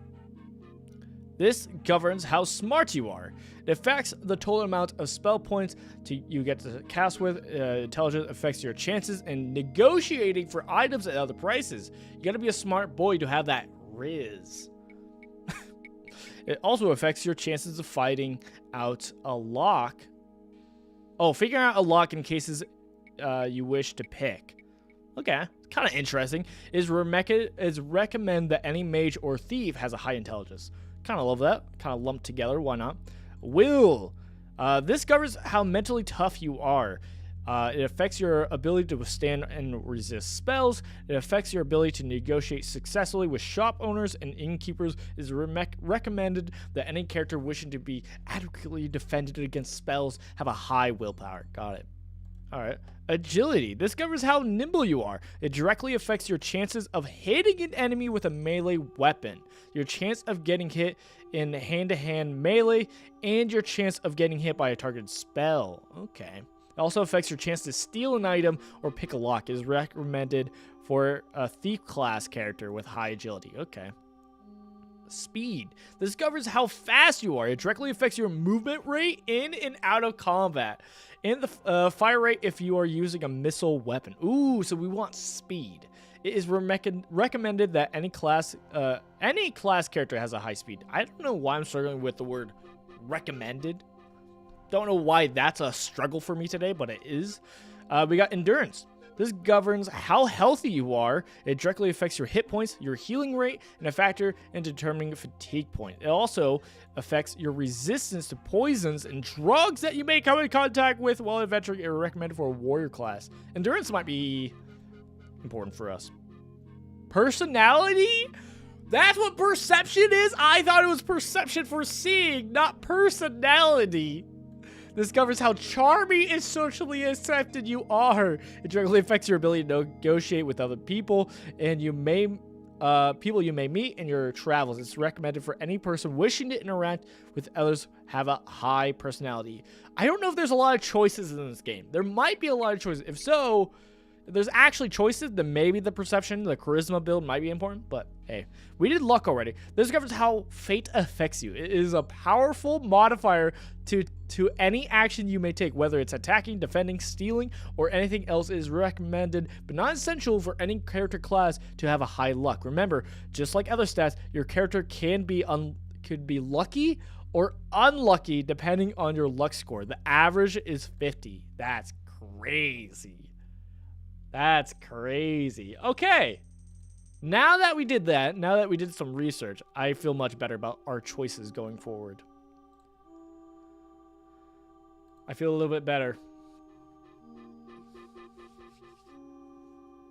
This governs how smart you are. It affects the total amount of spell points you get to cast with. Intelligence affects your chances in negotiating for items at other prices. You gotta be a smart boy to have that riz. It also affects your chances of fighting out a lock. Oh, figuring out a lock in cases you wish to pick. Okay, kind of interesting. Is recommend that any mage or thief has a high intelligence. Kind of love that. Kind of lumped together. Why not? Will. This governs how mentally tough you are. It affects your ability to withstand and resist spells. It affects your ability to negotiate successfully with shop owners and innkeepers. It is recommended that any character wishing to be adequately defended against spells have a high willpower. Got it. All right. Agility. This governs how nimble you are. It directly affects your chances of hitting an enemy with a melee weapon, your chance of getting hit in hand-to-hand melee, and your chance of getting hit by a targeted spell. Okay. It also affects your chance to steal an item or pick a lock. It is recommended for a thief class character with high agility. Okay. Speed. This governs how fast you are. It directly affects your movement rate in and out of combat. And the fire rate if you are using a missile weapon. Ooh, so we want speed. It is recommended that any class character has a high speed. I don't know why I'm struggling with the word recommended. Don't know why that's a struggle for me today, but it is. We got endurance. This governs how healthy you are. It directly affects your hit points, your healing rate, and a factor in determining fatigue point. It also affects your resistance to poisons and drugs that you may come in contact with while adventuring. It is recommended for a warrior class. Endurance might be important for us. Personality? That's what perception is? I thought it was perception for seeing, not personality. This covers how charming and socially accepted you are. It directly affects your ability to negotiate with other people and people you may meet in your travels. It's recommended for any person wishing to interact with others have a high personality. I don't know if there's a lot of choices in this game. There might be a lot of choices. If so, If there's actually choices, then maybe the perception, the charisma build might be important. But hey, we did luck already. This covers how fate affects you. It is a powerful modifier to any action you may take, whether it's attacking, defending, stealing, or anything else. Is recommended, but not essential for any character class to have a high luck. Remember, just like other stats, your character could be lucky or unlucky depending on your luck score. The average is 50. That's crazy. That's crazy. Okay. Now that we did that, now that we did some research, I feel much better about our choices going forward. I feel a little bit better.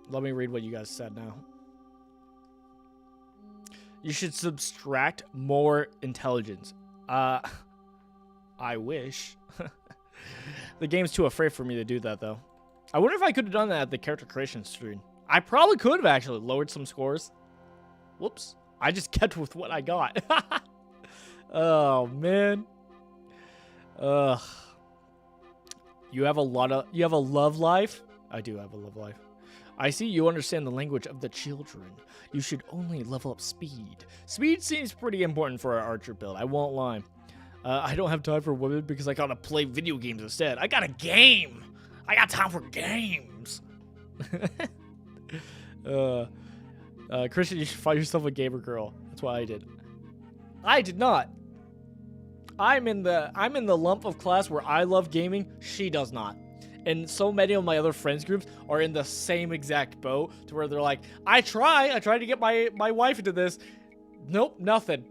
Let me read what you guys said now. You should subtract more intelligence. I wish. The game's too afraid for me to do that, though. I wonder if I could have done that at the character creation screen. I probably could have actually lowered some scores. Whoops. I just kept with what I got. Oh, man. Ugh. You have a love life? I do have a love life. I see you understand the language of the children. You should only level up speed. Speed seems pretty important for our archer build, I won't lie. I don't have time for women because I gotta play video games instead. I got a game! I got time for games! Christian, you should find yourself a gamer girl. That's what I did. I did not. I'm in the lump of class where I love gaming, she does not. And so many of my other friends groups are in the same exact boat to where they're like, I tried to get my wife into this. Nope, nothing.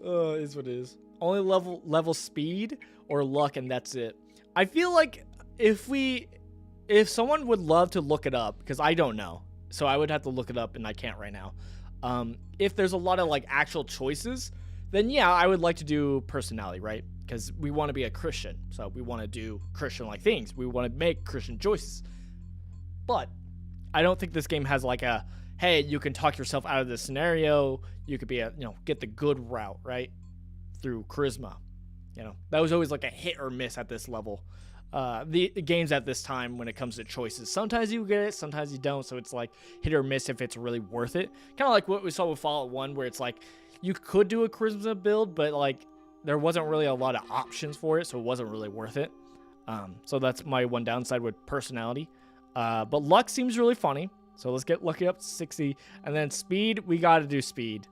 Is what it is. Only level speed or luck, and that's it. I feel like if someone would love to look it up, because I don't know, so I would have to look it up, and I can't right now. If there's a lot of like actual choices, then yeah, I would like to do personality, right? Because we want to be a Christian, so we want to do Christian-like things. We want to make Christian choices. But I don't think this game has like a, hey, you can talk yourself out of this scenario. You could be get the good route, right? Through charisma. That was always like a hit or miss at this level. The games at this time when it comes to choices, sometimes you get it, sometimes you don't. So it's like hit or miss if it's really worth it. Kind of like what we saw with Fallout 1, where it's like you could do a charisma build, but like there wasn't really a lot of options for it, so it wasn't really worth it. So that's my one downside with personality. But luck seems really funny. So let's get lucky up to 60. And then speed, we got to do speed.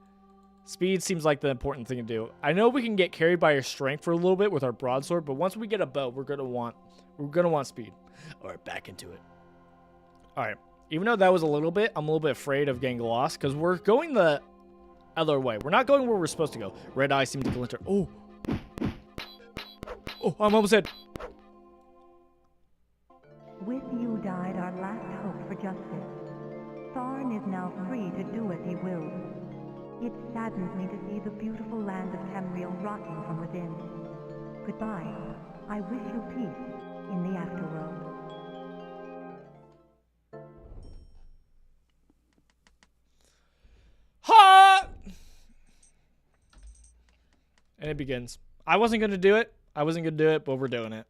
Speed seems like the important thing to do. I know we can get carried by our strength for a little bit with our broadsword, but once we get a bow, we're gonna want speed. All right, back into it. All right, even though that was a little bit, I'm a little bit afraid of getting lost because we're going the other way. We're not going where we're supposed to go. Red eye seems to glinter. Oh, I'm almost dead. With you died our last hope for justice. Thorn is now free to do as he wills. It saddens me to see the beautiful land of Tamriel rotting from within. Goodbye. I wish you peace in the afterworld. Ha! And it begins. I wasn't going to do it, but we're doing it.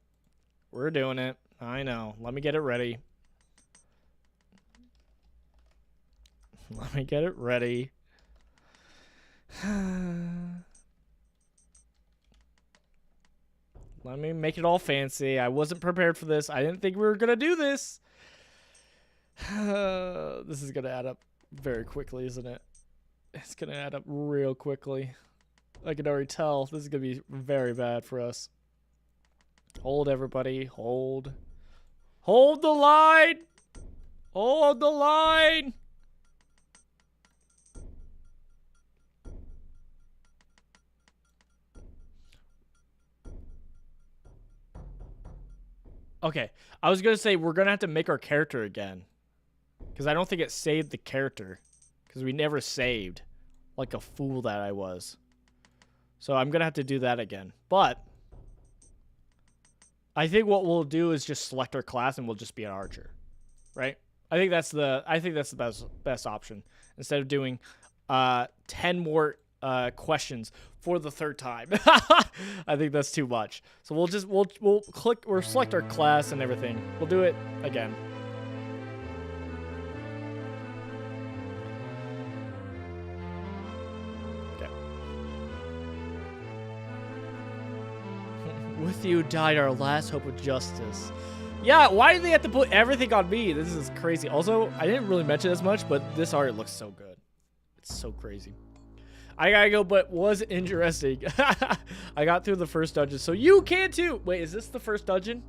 We're doing it. I know. Let me get it ready. Let me get it ready. Let me make it all fancy. I wasn't prepared for this. I didn't think we were going to do this. This is going to add up very quickly, isn't it? It's going to add up real quickly. I can already tell. This is going to be very bad for us. Hold, everybody. Hold. Hold the line. Hold the line. Okay, I was going to say we're going to have to make our character again. Because I don't think it saved the character. Because we never saved. Like a fool that I was. So I'm going to have to do that again. But I think what we'll do is just select our class and we'll just be an archer. Right? I think that's the best option. Instead of doing 10 more questions for the third time. I think that's too much. So we'll select our class and everything. We'll do it again. Okay. With you died our last hope of justice. Yeah, why do they have to put everything on me? This is crazy. Also, I didn't really mention this much, but this art looks so good. It's so crazy. I gotta go, but was interesting. I got through the first dungeon, so you can too. Wait, is this the first dungeon?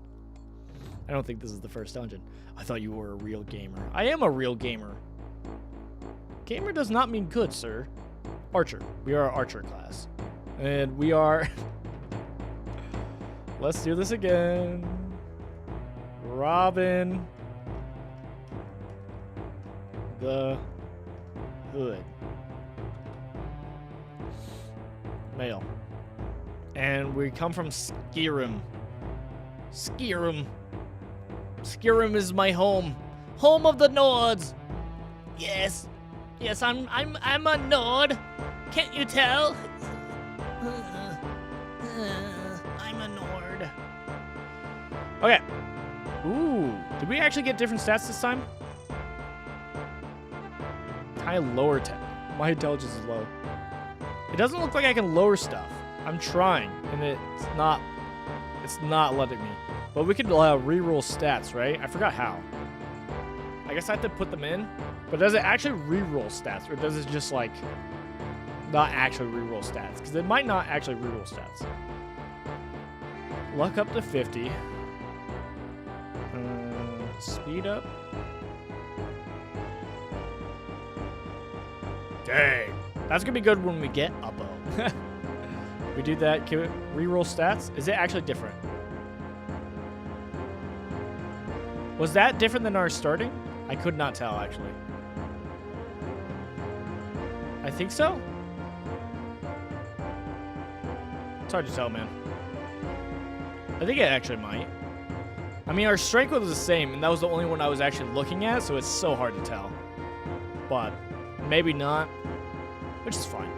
I don't think this is the first dungeon. I thought you were a real gamer. I am a real gamer. Gamer does not mean good, sir. Archer. We are an archer class. And we are... Let's do this again. Robin the Hood. Male. And we come from Skyrim. Skyrim. Skyrim is my home. Home of the Nords. Yes. Yes, I'm a Nord. Can't you tell? I'm a Nord. Okay. Ooh, did we actually get different stats this time? Kind of lower my intelligence is low. It doesn't look like I can lower stuff. I'm trying, and it's not letting me. But we can reroll stats, right? I forgot how. I guess I have to put them in. But does it actually reroll stats, or does it just like not actually reroll stats? Because it might not actually reroll stats. Luck up to 50. Speed up. Dang. That's gonna be good when we get a bow. We do that. Can we reroll stats? Is it actually different? Was that different than our starting? I could not tell, actually. I think so. It's hard to tell, man. I think it actually might. I mean, our strength was the same, and that was the only one I was actually looking at, so it's so hard to tell. But maybe not, which is fine.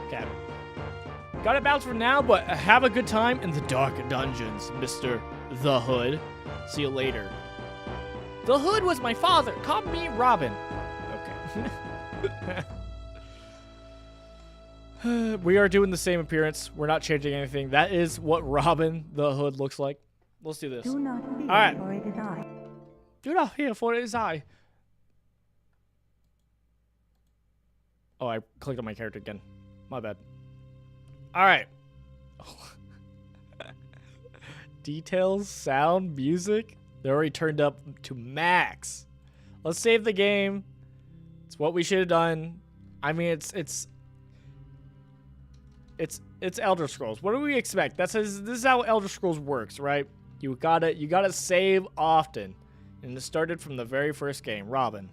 Okay. Got it bounced for now, but have a good time in the dark dungeons, Mr. The Hood. See you later. The Hood was my father. Call me Robin. Okay. We are doing the same appearance. We're not changing anything. That is what Robin the Hood looks like. Let's do this. Do not fear, all right. for it is I. Do not fear, for it is I. Oh, I clicked on my character again. My bad. All right. Details, sound, music. They're already turned up to max. Let's save the game. It's what we should have done. I mean, it's Elder Scrolls. What do we expect? This is how Elder Scrolls works, right? You gotta save often. And it started from the very first game, Robin.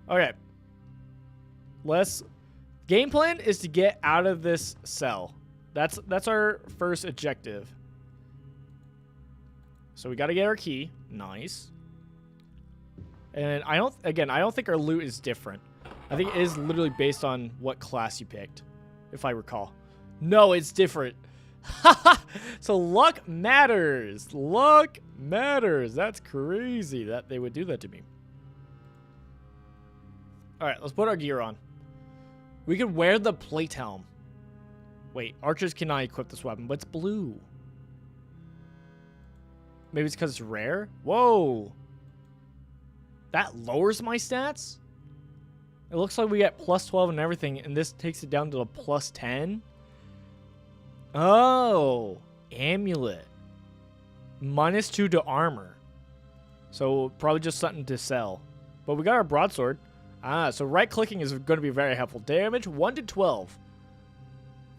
Okay. Game plan is to get out of this cell. That's our first objective. So we gotta get our key. Nice. And I don't think our loot is different. I think it is literally based on what class you picked, if I recall. No, it's different. So luck matters. Luck matters. That's crazy that they would do that to me. All right, let's put our gear on. We can wear the plate helm. Wait, archers cannot equip this weapon, but it's blue. Maybe it's because it's rare? Whoa. That lowers my stats? It looks like we get plus 12 and everything, and this takes it down to a plus 10? Oh. Amulet. -2 to armor. So probably just something to sell. But we got our broadsword. So right-clicking is going to be very helpful. Damage 1 to 12.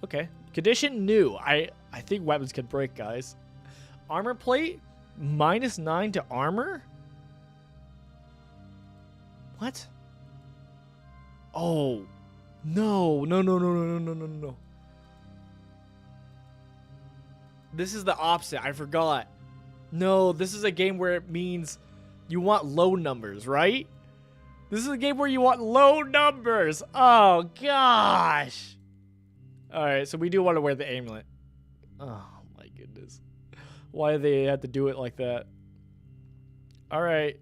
Okay. Condition new. I think weapons can break, guys. Armor plate -9 to armor? What? Oh. No. This is the opposite. I forgot. No, this is a game where it means you want low numbers, right? This is a game where you want low numbers. Oh, gosh. All right, so we do want to wear the amulet. Oh, my goodness. Why do they have to do it like that? All right.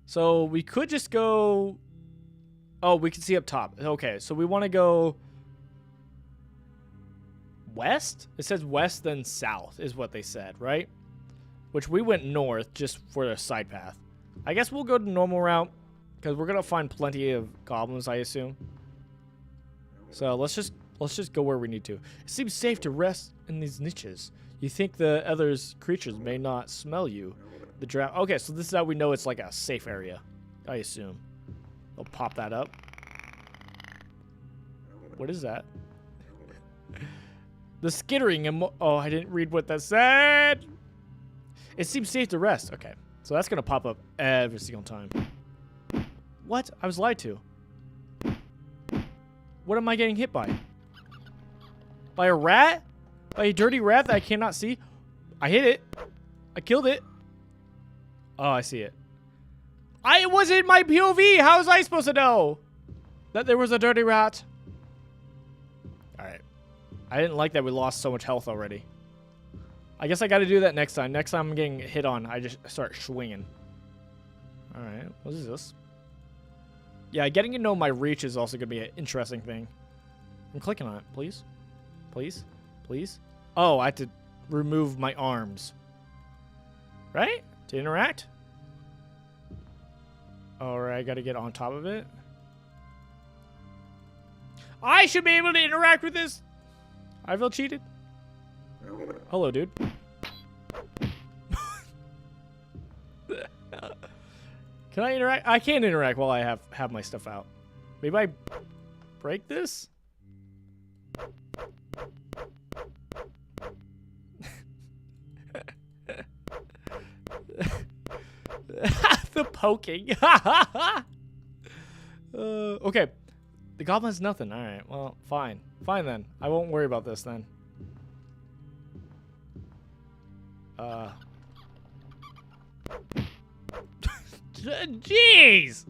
So we could just go... Oh, we can see up top. Okay, so we want to go... west? It says west, then south is what they said, right? Which we went north just for a side path. I guess we'll go the normal route because we're going to find plenty of goblins, I assume. So let's just go where we need to. It seems safe to rest in these niches. You think the other creatures may not smell you. The draft. Okay, so this is how we know it's like a safe area, I assume. I'll pop that up. What is that? The skittering and oh, I didn't read what that said. It seems safe to rest. Okay, so that's gonna pop up every single time. What? I was lied to. What am I getting hit by? By a rat? By a dirty rat that I cannot see? I hit it. I killed it. Oh, I see it. It was in my POV. How was I supposed to know that there was a dirty rat? All right. I didn't like that we lost so much health already. I guess I got to do that next time. Next time I'm getting hit on, I just start swinging. All right. What is this? Yeah, getting to know my reach is also going to be an interesting thing. I'm clicking on it. Please. Please. Please. Oh, I have to remove my arms. Right? To interact? Alright, I gotta get on top of it. I should be able to interact with this! I feel cheated. Hello, dude. Can I interact? I can't interact while I have my stuff out. Maybe I break this? The poking. Okay. The goblin has nothing. All right. Well, fine. Fine then. I won't worry about this then. Jeez.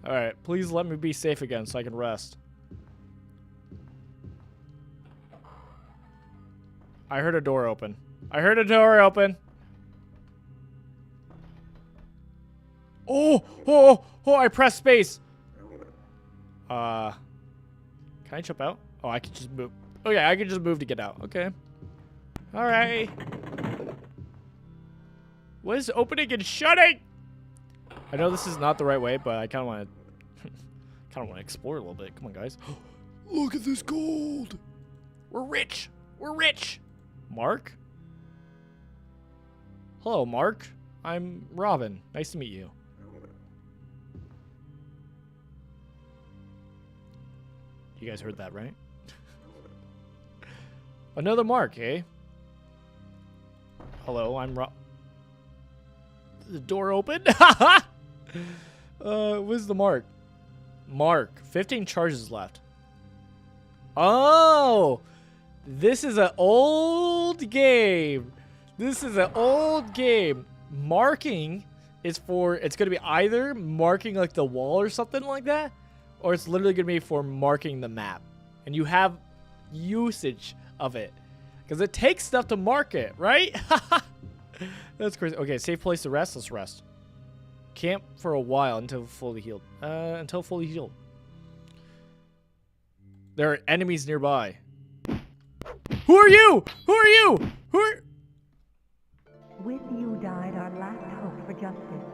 All right. Please let me be safe again so I can rest. I heard a door open. I heard a door open. Oh, I pressed space. Can I jump out? Oh, I can just move. Oh, yeah, I can just move to get out. Okay. All right. What is opening and shutting? I know this is not the right way, but I kind of want to explore a little bit. Come on, guys. Look at this gold. We're rich. We're rich. Mark? Hello, Mark. I'm Robin. Nice to meet you. You guys heard that, right? Another Mark, eh? Hello, I'm The door open? Where's the Mark? Mark, 15 charges left. Oh! This is an old game. This is an old game. Marking is for, it's going to be either marking like the wall or something like that, or it's literally going to be for marking the map. And you have usage of it. Because it takes stuff to mark it, right? That's crazy. Okay, safe place to rest. Let's rest. Camp for a while until fully healed. Until fully healed. There are enemies nearby. Who are you? Who are you? Who are... With you died our last hope for justice.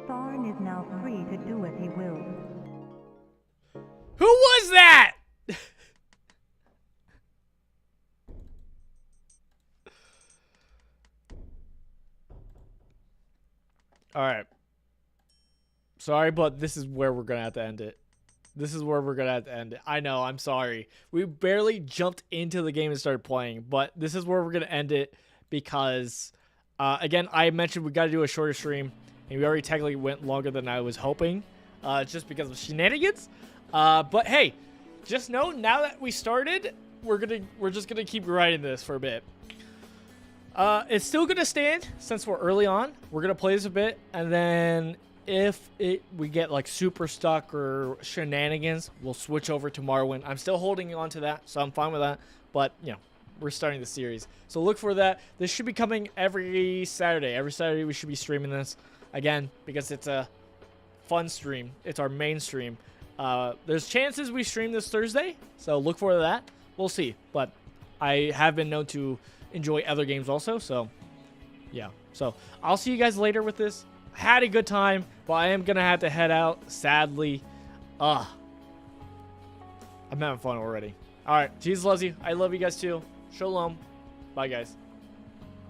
Thorn is now free to do as he wills. Who was that? All right. Sorry, but this is where we're going to have to end it. This is where we're going to have to end it. I know, I'm sorry. We barely jumped into the game and started playing, but this is where we're going to end it because, again, I mentioned we got to do a shorter stream, and we already technically went longer than I was hoping, just because of shenanigans. But hey, just know now that we started, we're just gonna keep grinding this for a bit. It's still gonna stand since we're early on. We're gonna play this a bit, and then if we get like super stuck or shenanigans, we'll switch over to Morrowind. I'm still holding on to that, so I'm fine with that. But, you know, we're starting the series. So look for that. This should be coming every Saturday. Every Saturday we should be streaming this. Again, because it's a fun stream. It's our main stream. There's chances we stream this Thursday, so look for that. We'll see. But I have been known to enjoy other games also, so yeah. So I'll see you guys later with this. Had a good time, but I am going to have to head out, sadly. I'm having fun already. All right. Jesus loves you. I love you guys too. Shalom. Bye, guys.